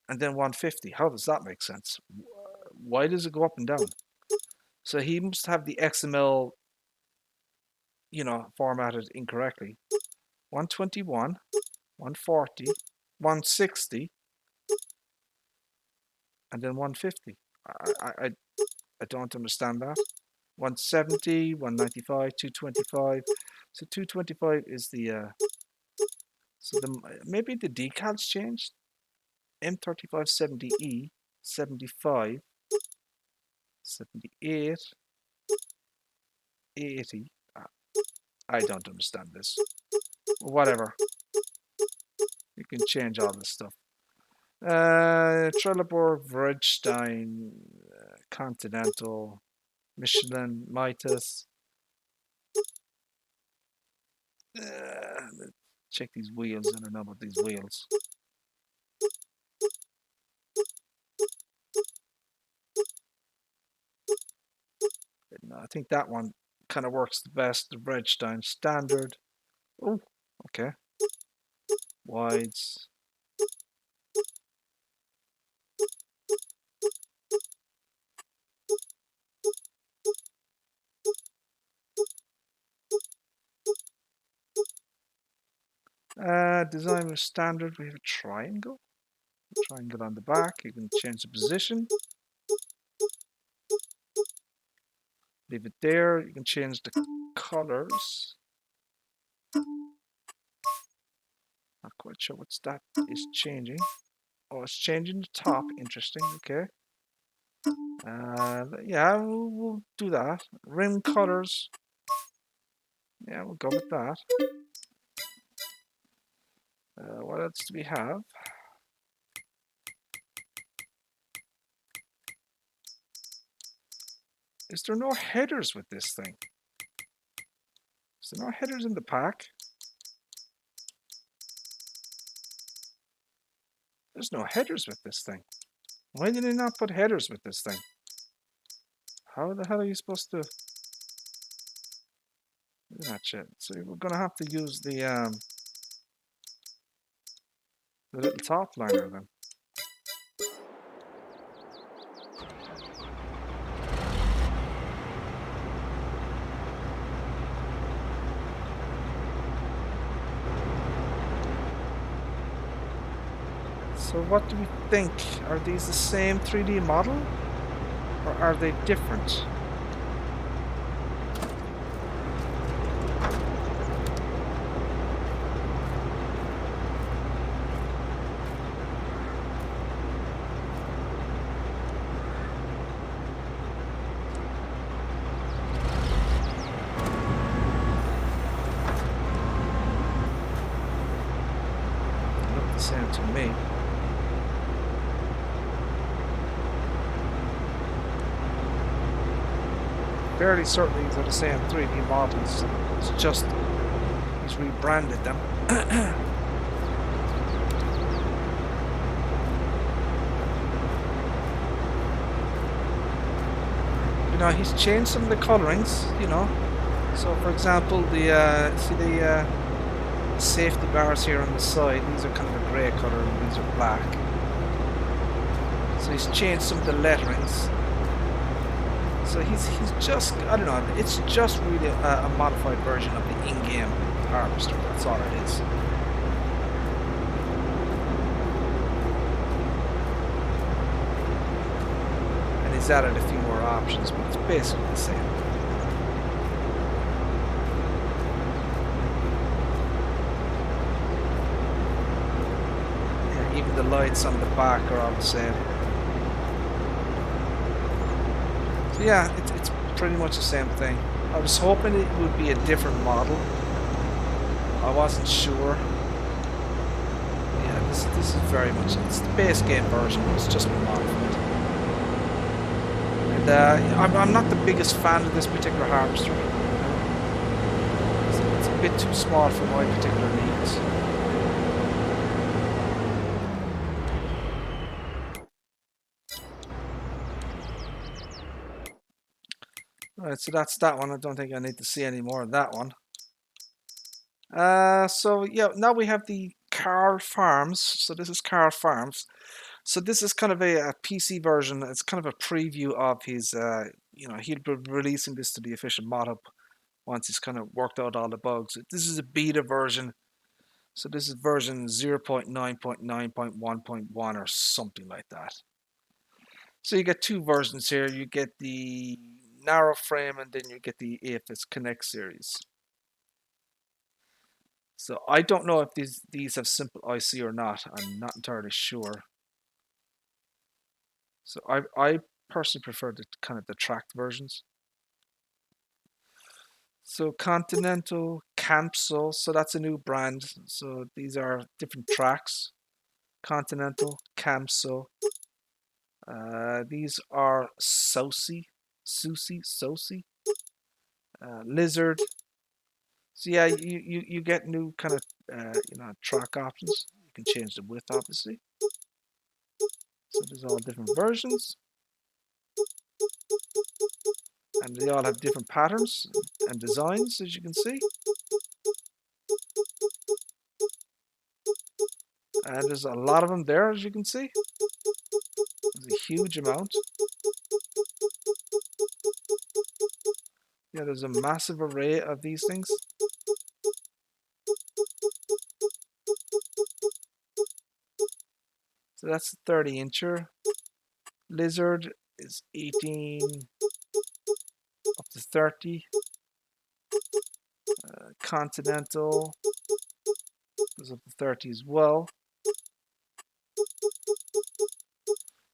and then 150. How does that make sense? Why does it go up and down? So he must have the XML, you know, formatted incorrectly. 121, 140, 160, and then 150. I don't understand that. 170, 195, 225. So 225 is the so maybe the decals changed. M3570E, 75, 78, 80. I don't understand this. Whatever. You can change all this stuff. Trelleborg, Verstein, Continental, Michelin, Mitas. Check these wheels. I don't know about these wheels. No, I think that one kind of works the best. The Bridgestone standard. Oh, okay. Wides. Designer standard. We have a triangle. Triangle on the back. You can change the position. Leave it there. You can change the colors. Not quite sure what's that is changing. Oh, it's changing the top. Interesting. Okay. Yeah, we'll do that. Rim colors. Yeah, we'll go with that. What else do we have? Is there no headers with this thing? Is there no headers in the pack? There's no headers with this thing. Why did they not put headers with this thing? How the hell are you supposed to do that shit? So we're gonna have to use the little top liner then. So what do we think? Are these the same 3D model? Or are they different? They look the same to me. Fairly certain these are the same 3D models. It's just he's rebranded them. You know, he's changed some of the colorings. You know, so for example, the see the safety bars here on the side. These are kind of a grey color, and these are black. So he's changed some of the letterings. So he's just, I don't know, it's just really a modified version of the in-game harvester. That's all it is. And he's added a few more options, but it's basically the same. Yeah, even the lights on the back are all the same. Yeah, it's pretty much the same thing. I was hoping it would be a different model. I wasn't sure. Yeah, this is very much, it's the base game version, it's just been modified. And I'm not the biggest fan of this particular harvester. It's a bit too small for my particular needs. Right, so that's that one. I don't think I need to see any more of that one. So yeah, now we have the Carl Farms. So this is Carl Farms. So this is kind of a PC version. It's kind of a preview of his, you know, he'll be releasing this to the official mod up once he's kind of worked out all the bugs. This is a beta version. So this is version 0.9.9.1.1 or something like that. So you get two versions here. You get the narrow frame and then you get the AFS Connect series. So I don't know if these have simple IC or not. I'm not entirely sure. So I personally prefer the kind of the tracked versions. So Continental, Campso, so that's a new brand. So these are different tracks. Continental, Campso. These are Sosi, Lizard. So yeah, you get new kind of track options. You can change the width, obviously. So there's all different versions, and they all have different patterns and designs, as you can see. And there's a lot of them there, as you can see. There's a huge amount. Yeah, there's a massive array of these things. So that's a 30-incher. Lizard is 18 up to 30. Continental goes up to 30 as well.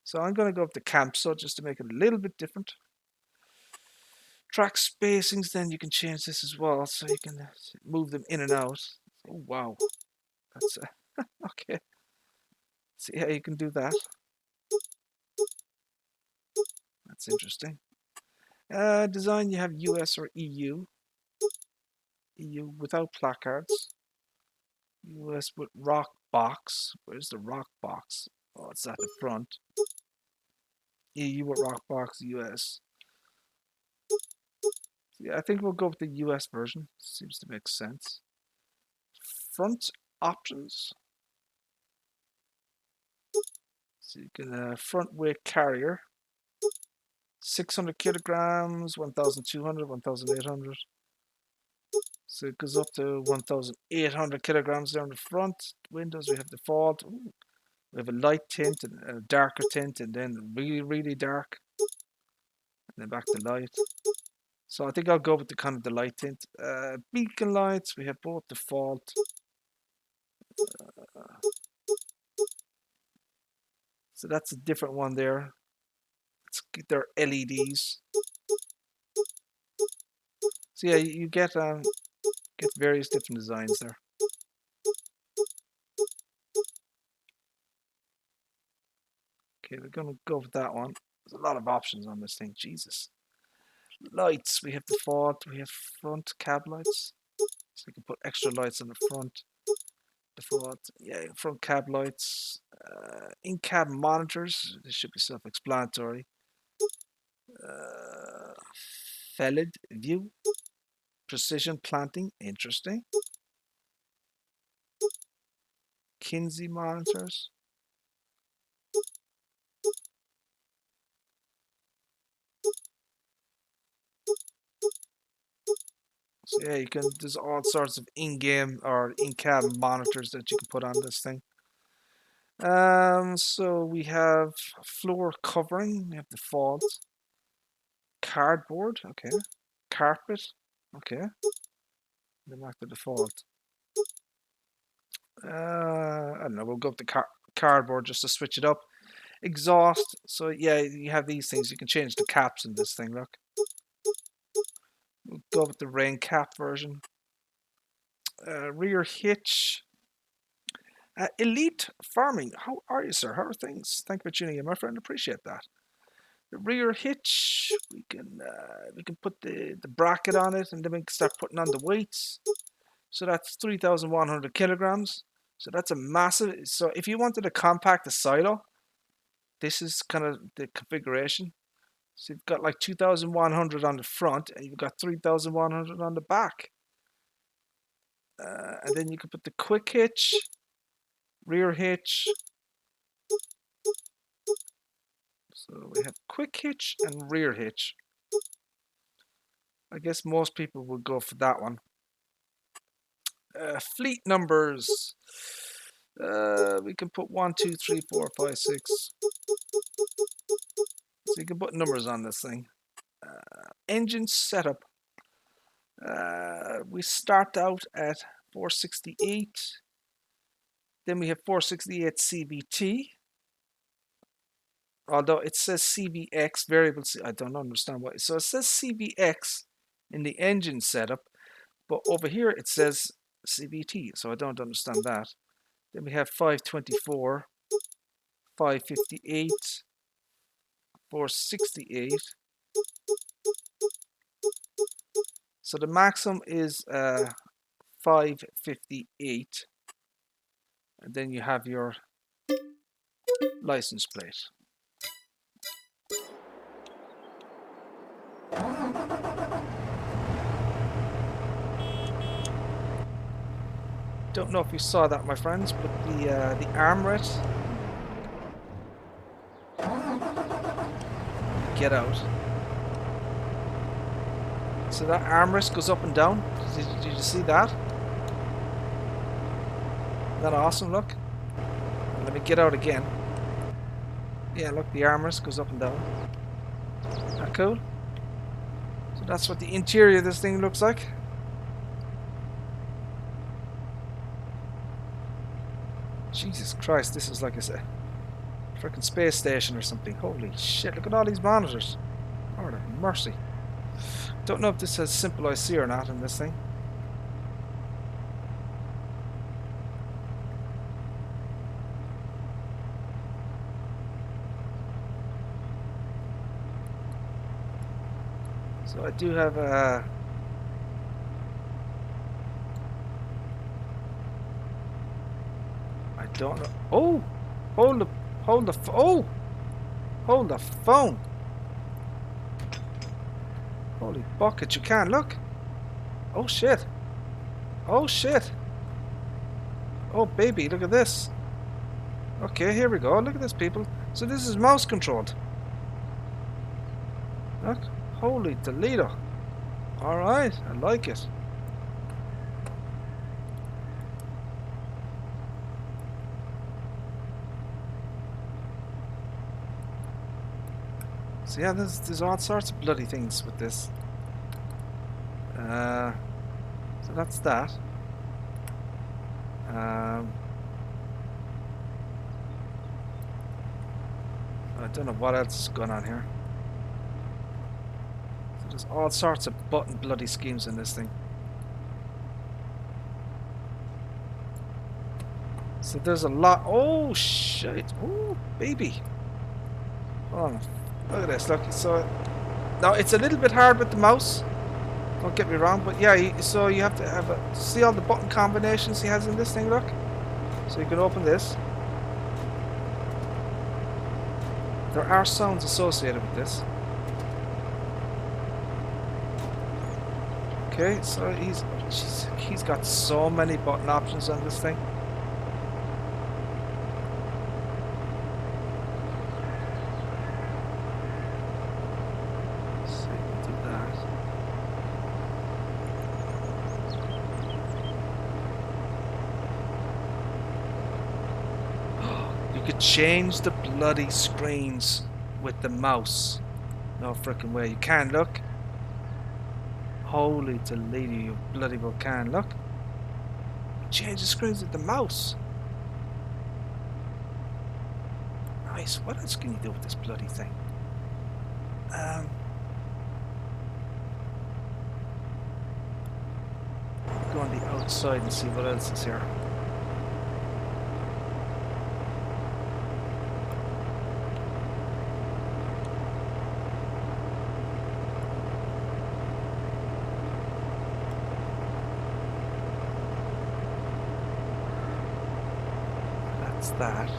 So I'm going to go up to Campso just to make it a little bit different. Track spacings, then you can change this as well, so you can move them in and out. Oh wow, that's okay. See how you can do that. That's interesting. Design, you have US or EU. EU without placards. US with rock box. Where's the rock box? Oh, it's at the front. EU with rock box, US. Yeah, I think we'll go with the US version. Seems to make sense. Front options. So you can front weight carrier. 600 kilograms, 1,200, 1,800. So it goes up to 1,800 kilograms there on the front. Windows, we have default. Ooh, we have a light tint and a darker tint, and then really, really dark. And then back to light. So I think I'll go with the kind of the light tint. Beacon lights, we have both default. So that's a different one there. They're LEDs. So yeah, you get various different designs there. Okay, we're gonna go with that one. There's a lot of options on this thing. Jesus. Lights, we have default. We have front cab lights, so you can put extra lights on the front. Default, yeah, front cab lights. In-cab monitors. This should be self-explanatory. Felid view. Precision planting, interesting. Kinsey monitors. So yeah, you can. There's all sorts of in-game or in-cab monitors that you can put on this thing. So we have floor covering. We have default. Cardboard, okay. Carpet, okay. Then back to default. I don't know. We'll go up to cardboard just to switch it up. Exhaust. So yeah, you have these things. You can change the caps in this thing. Look. We'll go with the rain cap version. Rear hitch. Elite farming. How are you, sir? How are things? Thank you for tuning in, my friend. Appreciate that. The rear hitch. We can put the bracket on it, and then we can start putting on the weights. So that's 3,100 kilograms. So that's a massive. So if you wanted to compact the silo, this is kind of the configuration. So you've got like 2,100 on the front, and you've got 3,100 on the back. And then you can put the quick hitch, rear hitch. So we have quick hitch and rear hitch. I guess most people would go for that one. Fleet numbers. We can put 1, 2, 3, 4, 5, 6. So you can put numbers on this thing. Engine setup. We start out at 468. Then we have 468 CVT. Although it says CVX variable, I don't understand why. So it says CVX in the engine setup, but over here it says CVT, so I don't understand that. Then we have 524, 558, 468. So the maximum is 558, and then you have your license plate. Don't know if you saw that, my friends, but the armret. Get out. So that armrest goes up and down. Did you see that? Isn't that awesome? Look. Let me get out again. Yeah, look, the armrest goes up and down. Isn't that cool? So that's what the interior of this thing looks like. Jesus Christ, this is like a freaking space station or something. Holy shit, look at all these monitors. Lord have mercy. Don't know if this has simple IC or not in this thing. So I do have a... I don't know. Oh! Hold the phone! Holy bucket, you can look. Oh shit. Oh shit. Oh baby, look at this. Okay, here we go. Look at this, people. So this is mouse controlled. Look. Holy Toledo. Alright, I like it. So yeah, there's all sorts of bloody things with this. So that's that. I don't know what else is going on here. So there's all sorts of button bloody schemes in this thing. So there's a lot. Oh shit! Oh baby! Oh. Look at this, look, so now it's a little bit hard with the mouse, don't get me wrong, but yeah, so you have to have see all the button combinations he has in this thing, look. So you can open this. There are sounds associated with this. Okay, so he's got so many button options on this thing. Change the bloody screens with the mouse. No frickin' way. You can, look. Holy Toledo, you bloody well can, look. Change the screens with the mouse. Nice. What else can you do with this bloody thing? Go on the outside and see what else is here. That.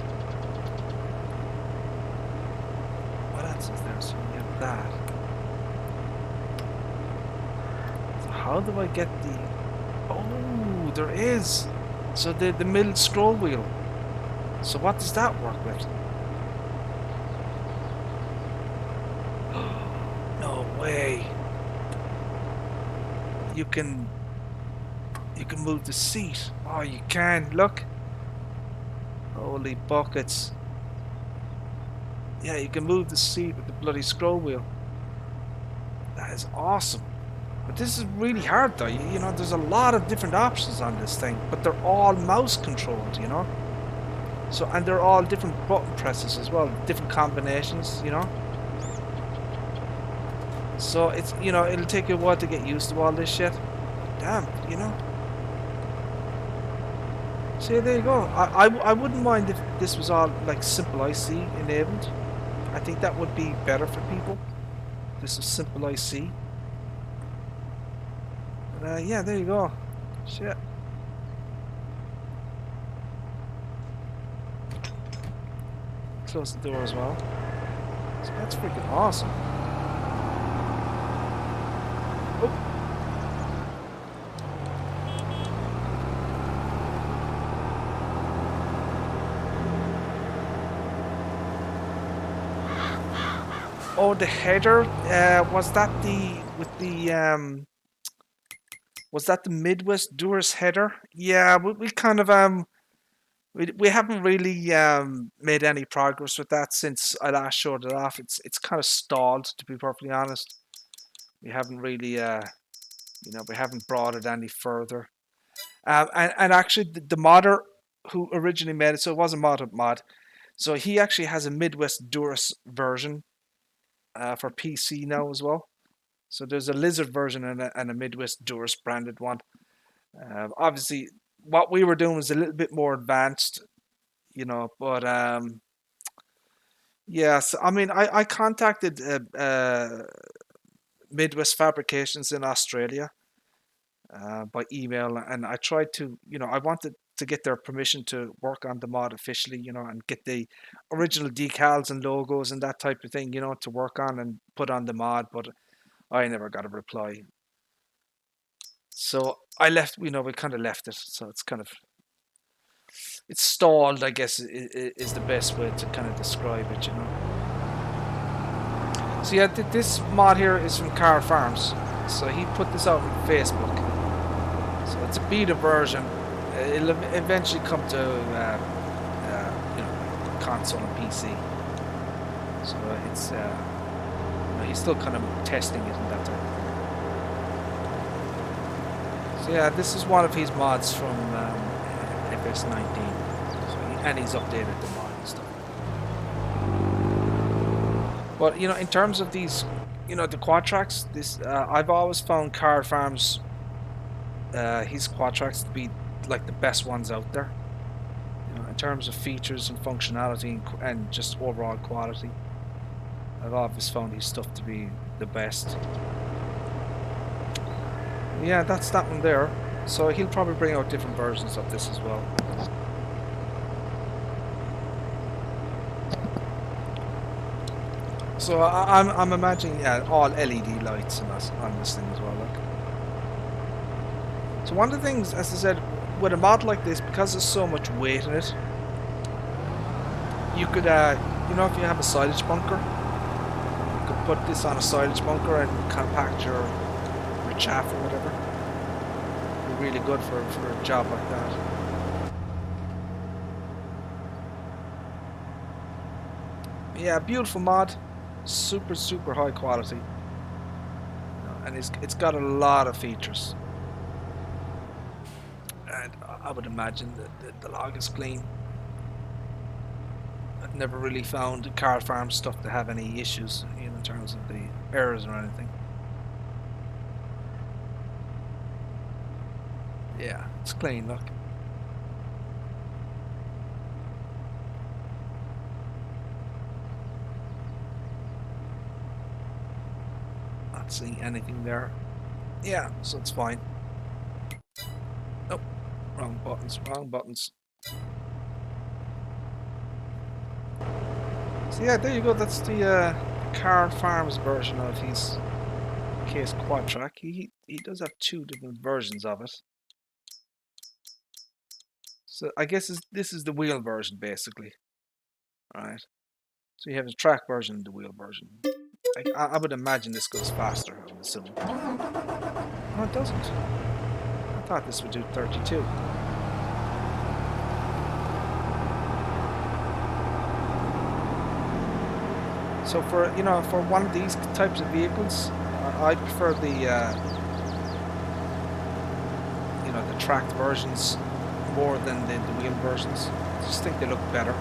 What else is there? So we have that. So how do I get the... Oh, there is! So the middle scroll wheel. So what does that work with? No way! You can move the seat. Oh, you can, look! Holy buckets. Yeah, you can move the seat with the bloody scroll wheel. That is awesome. But this is really hard though. You know, there's a lot of different options on this thing, but they're all mouse controlled, you know. So, and they're all different button presses as well, different combinations, you know. So it's, you know, it'll take you a while to get used to all this shit. Damn, you know. So there you go. I wouldn't mind if this was all like simple IC enabled. I think that would be better for people. This is simple IC. But yeah, there you go. Shit. Close the door as well. So that's freaking awesome. Oh, the header, was that the, with the, was that the Midwest Doers header? Yeah, we kind of, we haven't really, made any progress with that since I last showed it off. It's kind of stalled, to be perfectly honest. We haven't really, you know, we haven't brought it any further. And actually, the modder who originally made it, so it was a mod, so he actually has a Midwest Doers version. For PC now as well. So there's a Lizard version and a Midwest Doers branded one. Obviously, what we were doing was a little bit more advanced, you know, but yeah, so I mean, I contacted Midwest Fabrications in Australia by email, and I tried to, you know, I wanted to get their permission to work on the mod officially, you know, and get the original decals and logos and that type of thing, you know, to work on and put on the mod, but I never got a reply. So I left, you know, we kind of left it. So it's kind of, it's stalled, I guess, is the best way to kind of describe it, you know. So yeah, this mod here is from Car Farms. So he put this out on Facebook. So it's a beta version. It'll eventually come to, you know, console and PC. So it's, you know, he's still kind of testing it and that type of thing. So yeah, this is one of his mods from FS19. So and he's updated the mod and stuff. But you know, in terms of these, you know, the quad tracks, this I've always found Car Farms, his quad tracks to be like the best ones out there, you know, in terms of features and functionality and just overall quality. I've always found his stuff to be the best. Yeah, that's that one there. So he'll probably bring out different versions of this as well. So I'm imagining, yeah, all LED lights and on this thing as well. Like. So one of the things, as I said, with a mod like this, because there's so much weight in it, you could, you know, if you have a silage bunker, you could put this on a silage bunker and compact your chaff or whatever. It'd be really good for a job like that. Yeah, beautiful mod, super high quality, and it's got a lot of features. And I would imagine that the log is clean. I've never really found the Car Farm stuff to have any issues, you know, in terms of the errors or anything. Yeah, it's clean, look. Not seeing anything there. Yeah, so it's fine. Nope. Wrong buttons, wrong buttons. So yeah, there you go. That's the Car Farms version of his case quad track. He does have two different versions of it. So I guess this is the wheel version basically. Alright. So you have the track version and the wheel version. I would imagine this goes faster, I'm assuming. No, it doesn't. I thought this would do 32. So for, you know, for one of these types of vehicles, I prefer the, you know, the tracked versions more than the wheel versions. I just think they look better.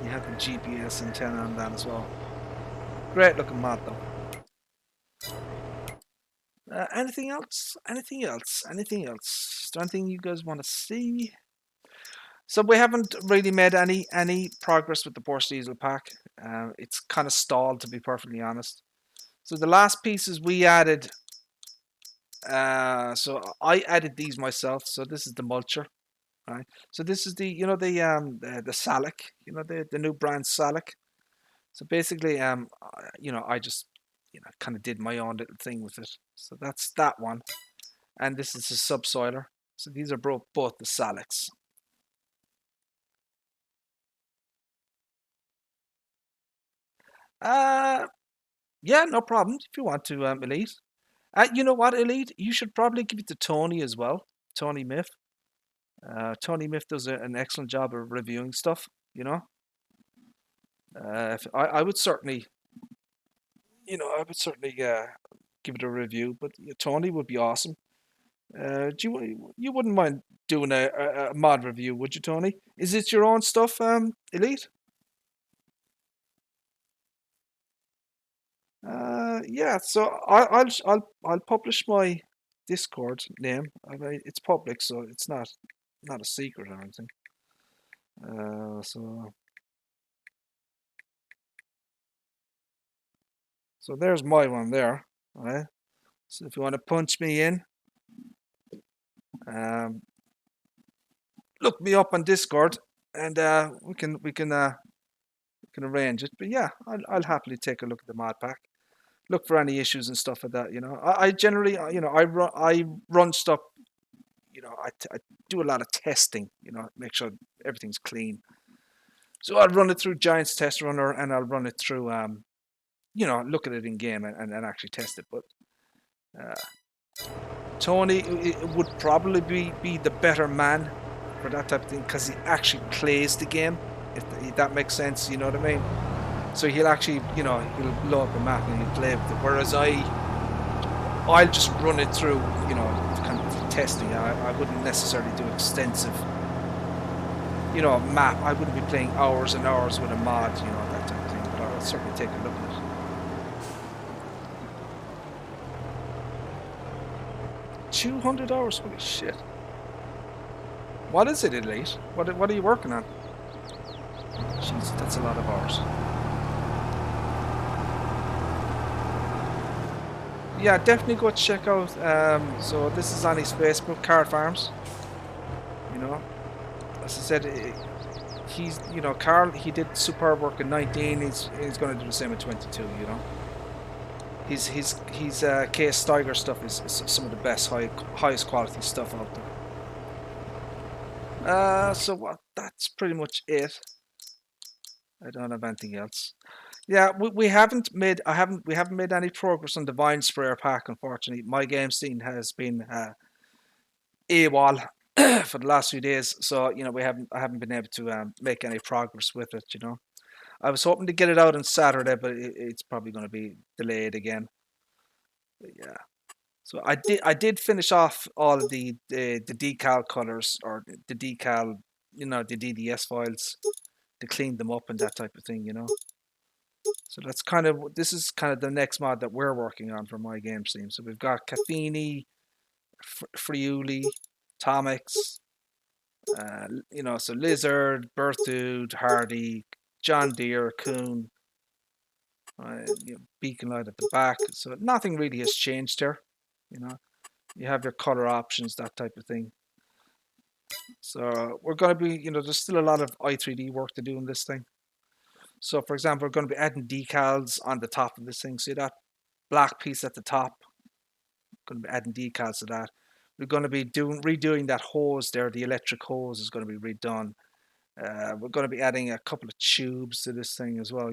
You have the GPS antenna on that as well. Great looking mod though. Anything else? Anything else? Anything else? Is there anything you guys want to see? So we haven't really made any progress with the Porsche diesel pack. It's kind of stalled, to be perfectly honest. So the last pieces we added. So I added these myself. So this is the mulcher, right? So this is the the Salic, the new brand Salic. So basically I just kind of did my own little thing with it. So that's that one, and this is a subsoiler. So these are both the Salics. Yeah, no problem. If you want to, Elite. You know what, Elite? You should probably give it to Tony as well. Tony Miff. Tony Miff does an excellent job of reviewing stuff. I would certainly, give it a review. But Tony would be awesome. You wouldn't mind doing a mod review, would you, Tony? Is it your own stuff, Elite? Yeah. So I'll publish my Discord name. I mean, it's public, so it's not a secret or anything. So there's my one there. All right. So if you want to punch me in, um, look me up on Discord, and we can arrange it. But yeah, I'll happily take a look at the mod pack. Look for any issues and stuff like that. I generally, I run stuff. I do a lot of testing. Make sure everything's clean. So I'll run it through Giants Test Runner, and I'll run it through, look at it in game and actually test it. But Tony would probably be the better man for that type of thing because he actually plays the game. If that makes sense, you know what I mean? So he'll actually, he'll blow up a map and he'll play with it. Whereas I'll just run it through, kind of testing. I wouldn't necessarily do extensive, map. I wouldn't be playing hours and hours with a mod, that type of thing. But I'll certainly take a look at it. 200 hours? Holy shit. What is it, Elite? What are you working on? Jeez, that's a lot of hours. Yeah, definitely go check out. So this is on his Facebook, Car Farms. As I said, he's Carl. He did superb work in 19. He's going to do the same in 22. His Case Steiger stuff is some of the best highest quality stuff out there. So that's pretty much it. I don't have anything else. Yeah, we haven't made any progress on the Vine Sprayer pack. Unfortunately, my game scene has been AWOL for the last few days. So I haven't been able to make any progress with it. I was hoping to get it out on Saturday, but it's probably going to be delayed again. But yeah. So I did finish off all of the decal colors or the decal, the DDS files to clean them up and that type of thing. So this is kind of the next mod that we're working on for my game team. So we've got Cathini, Friuli, Tomix, so Lizard, Berthoud, Hardy, John Deere, Coon, Beacon Light at the back. So nothing really has changed here. You have your color options, that type of thing. So we're going to be, there's still a lot of i3D work to do in this thing. So for example, we're going to be adding decals on the top of this thing. See that black piece at the top? We're going to be adding decals to that. We're going to be redoing that hose there. The electric hose is going to be redone. We're going to be adding a couple of tubes to this thing as well,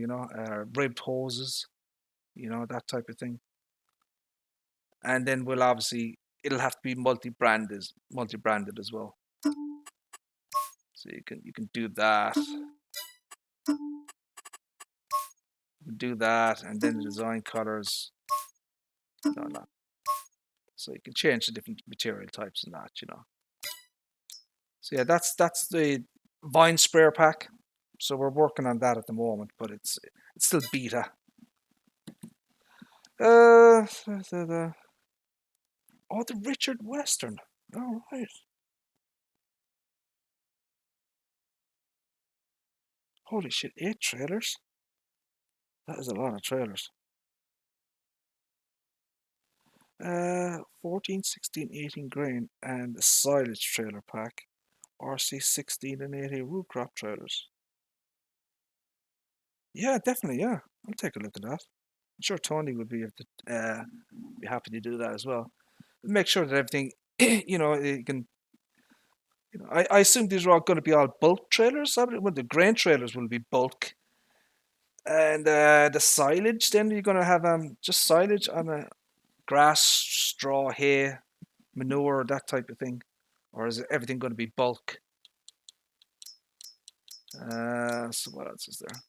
ribbed hoses, that type of thing. And then it'll have to be multi-branded as well. So you can do that. do that, and then the design colors. No. So you can change the different material types and that, you know. So yeah, that's the Vine sprayer pack. So we're working on that at the moment, but it's still beta. Oh, the Richard Western. All right. Holy shit, 8 trailers? That is a lot of trailers. 14, 16, 18 grain and the silage trailer pack. RC 16 and 80 root crop trailers. Yeah, definitely, yeah. I'll take a look at that. I'm sure Tony would be happy to do that as well. Make sure that everything, you know, you can. You know, I assume these are all going to be all bulk trailers. Well, the grain trailers will be bulk, and the silage. Then you're going to have just silage on a grass, straw, hay, manure, that type of thing, or is everything going to be bulk? So what else is there?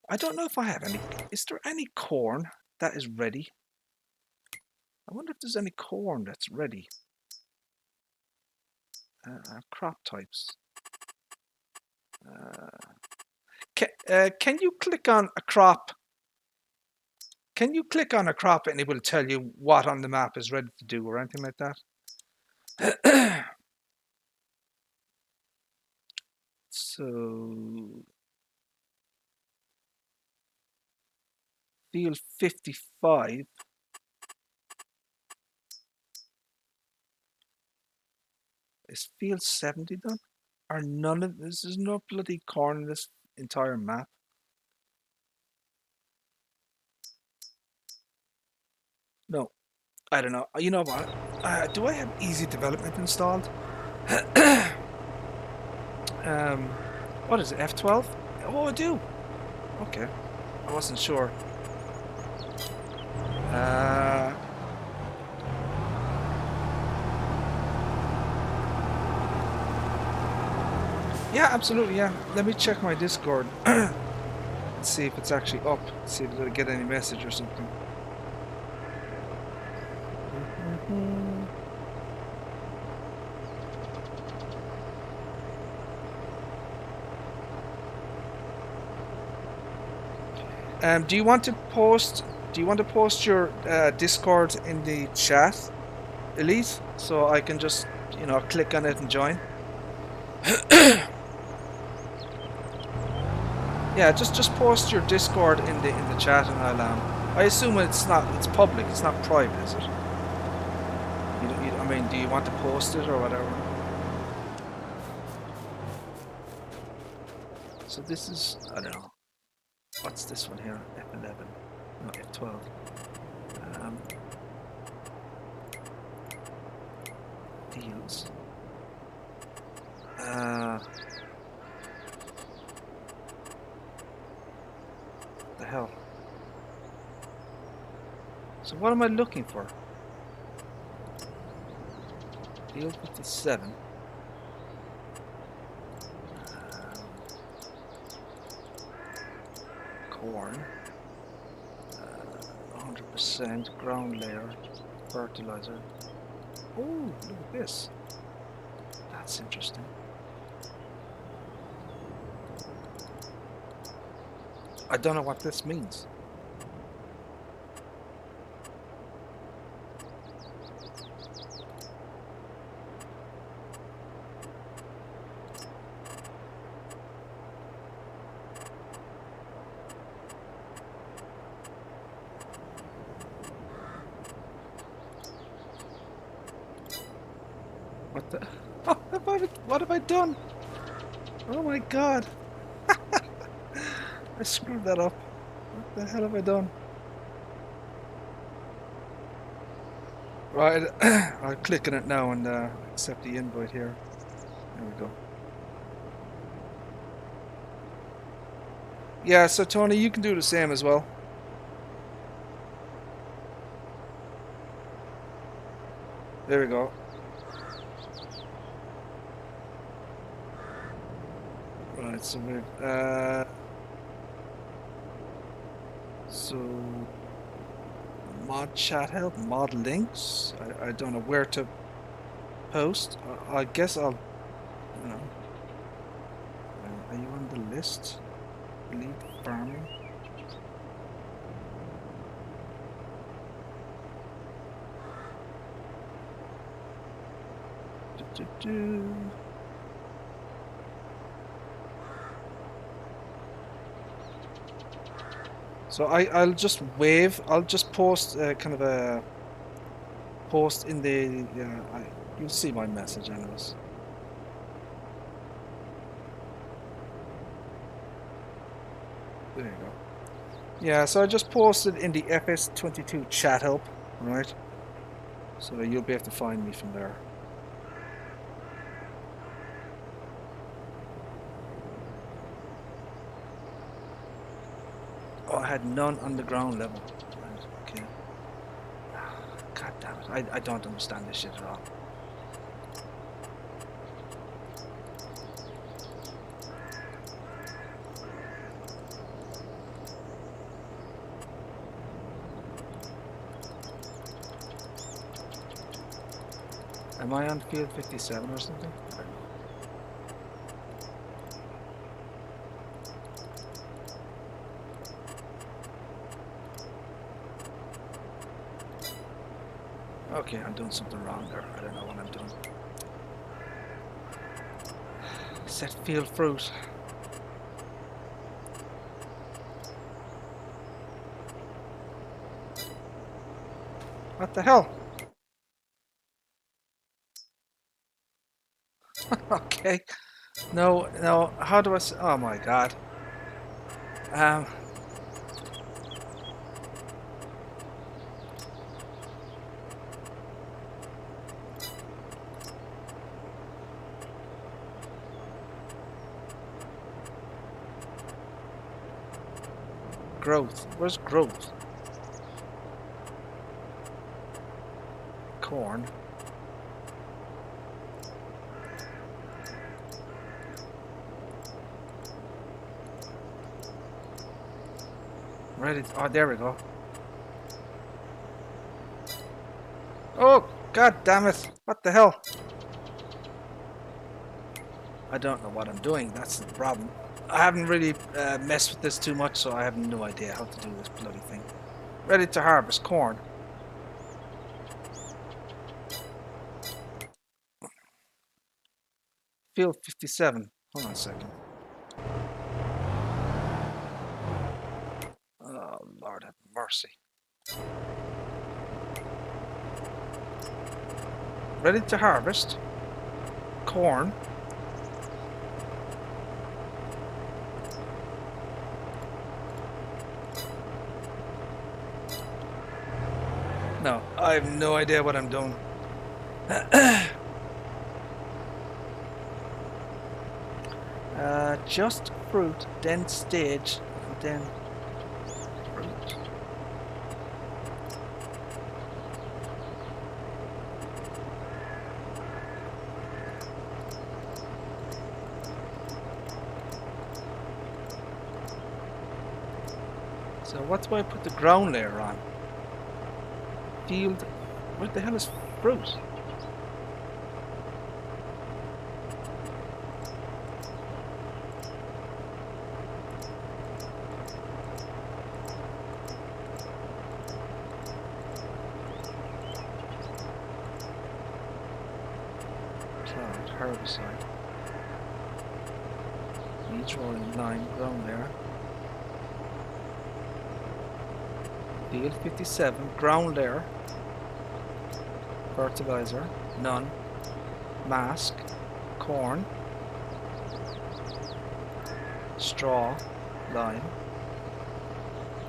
I don't know if I have any. Is there any corn that is ready? I wonder if there's any corn that's ready. Crop types. Can you click on a crop? Can you click on a crop and it will tell you what on the map is ready to do or anything like that? So field 55. Is field 70 done? Are none of this? There's no bloody corn in this entire map. No, I don't know. You know what? Do I have easy development installed? What is it? F12? Oh, I do. Okay, I wasn't sure. Yeah, absolutely, yeah. Let me check my Discord and see if it's actually up. See if I get any message or something. Do you want to post your Discord in the chat, Elite, so I can just, you know, click on it and join? Yeah, just post your Discord in the chat and I assume it's public, it's not private, is it? I mean, do you want to post it or whatever? So this is, I don't know. What's this one here? F11. No, F12. Deals. The hell? So what am I looking for? Deal 57. Corn. 100% ground layer. Fertilizer. Oh, look at this. That's interesting. I don't know what this means. What the? Oh, what have I done? Oh my god! I screwed that up. What the hell have I done? Right, I'll click on it now and accept the invite here. There we go. Yeah, so Tony, you can do the same as well. There we go. Right, so we've So mod chat help, mod links. I don't know where to post. I guess I'll. You know, are you on the list? Lead farming. So I'll just wave. I'll just post kind of a post in the. You'll see my message, anyways. There you go. Yeah, so I just posted in the FS22 chat help, right? So you'll be able to find me from there. Oh, I had none on the ground level. Right, okay. God damn it. I don't understand this shit at all. Am I on field 57 or something? I don't know. Okay, I'm doing something wrong there. I don't know what I'm doing. Set field fruit. What the hell? Okay. No, no. How do I? Oh my god. Growth. Where's growth? Corn. Ready? Oh, there we go. Oh, god damn it. What the hell? I don't know what I'm doing. That's the problem. I haven't really messed with this too much, so I have no idea how to do this bloody thing. Ready to harvest corn. Field 57. Hold on a second. Oh, Lord have mercy. Ready to harvest corn. No, I have no idea what I'm doing. Just fruit, then stage, and then fruit. So what do I put the ground layer on? Field. What the hell is fruit? Cloud, herbicide. Each rolling line ground layer. Field 57, ground layer. Fertilizer, none. Mask, corn, straw, lime.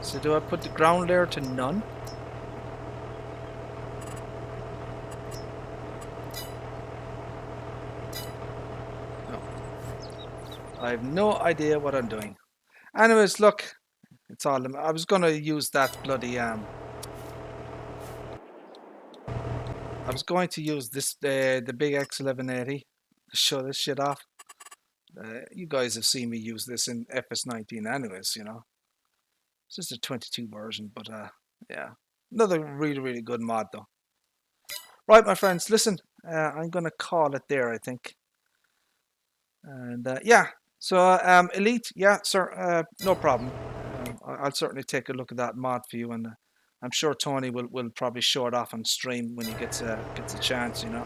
So do I put the ground layer to none? No. I have no idea what I'm doing. Anyways, look, it's all. I was gonna use that bloody I was going to use this the big X1180 to show this shit off. You guys have seen me use this in FS19 anyways, you know. This is the 22 version, but yeah, another really good mod though. Right, my friends, listen, I'm gonna call it there, I think. And yeah, so Elite, yeah, sir, no problem. I'll certainly take a look at that mod for you, and I'm sure Tony will probably show it off on stream when he gets a chance. You know,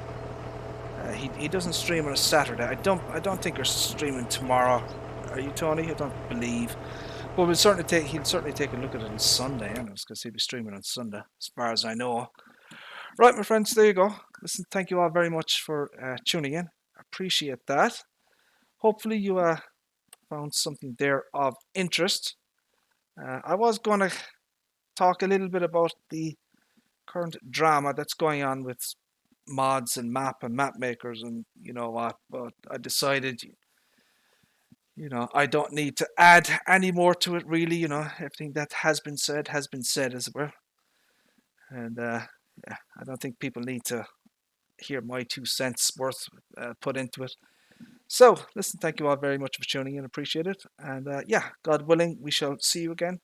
he doesn't stream on a Saturday. I don't think you're streaming tomorrow. Are you, Tony? I don't believe. But he'll certainly take a look at it on Sunday, anyways, because he'll be streaming on Sunday, as far as I know. Right, my friends, there you go. Listen, thank you all very much for tuning in. Appreciate that. Hopefully you found something there of interest. I was going to talk a little bit about the current drama that's going on with mods and map makers and you know what, but I decided, you know, I don't need to add any more to it really. You know, everything that has been said, as it were. And yeah, I don't think people need to hear my 2 cents worth put into it. So, listen, thank you all very much for tuning in. Appreciate it. And yeah, God willing, we shall see you again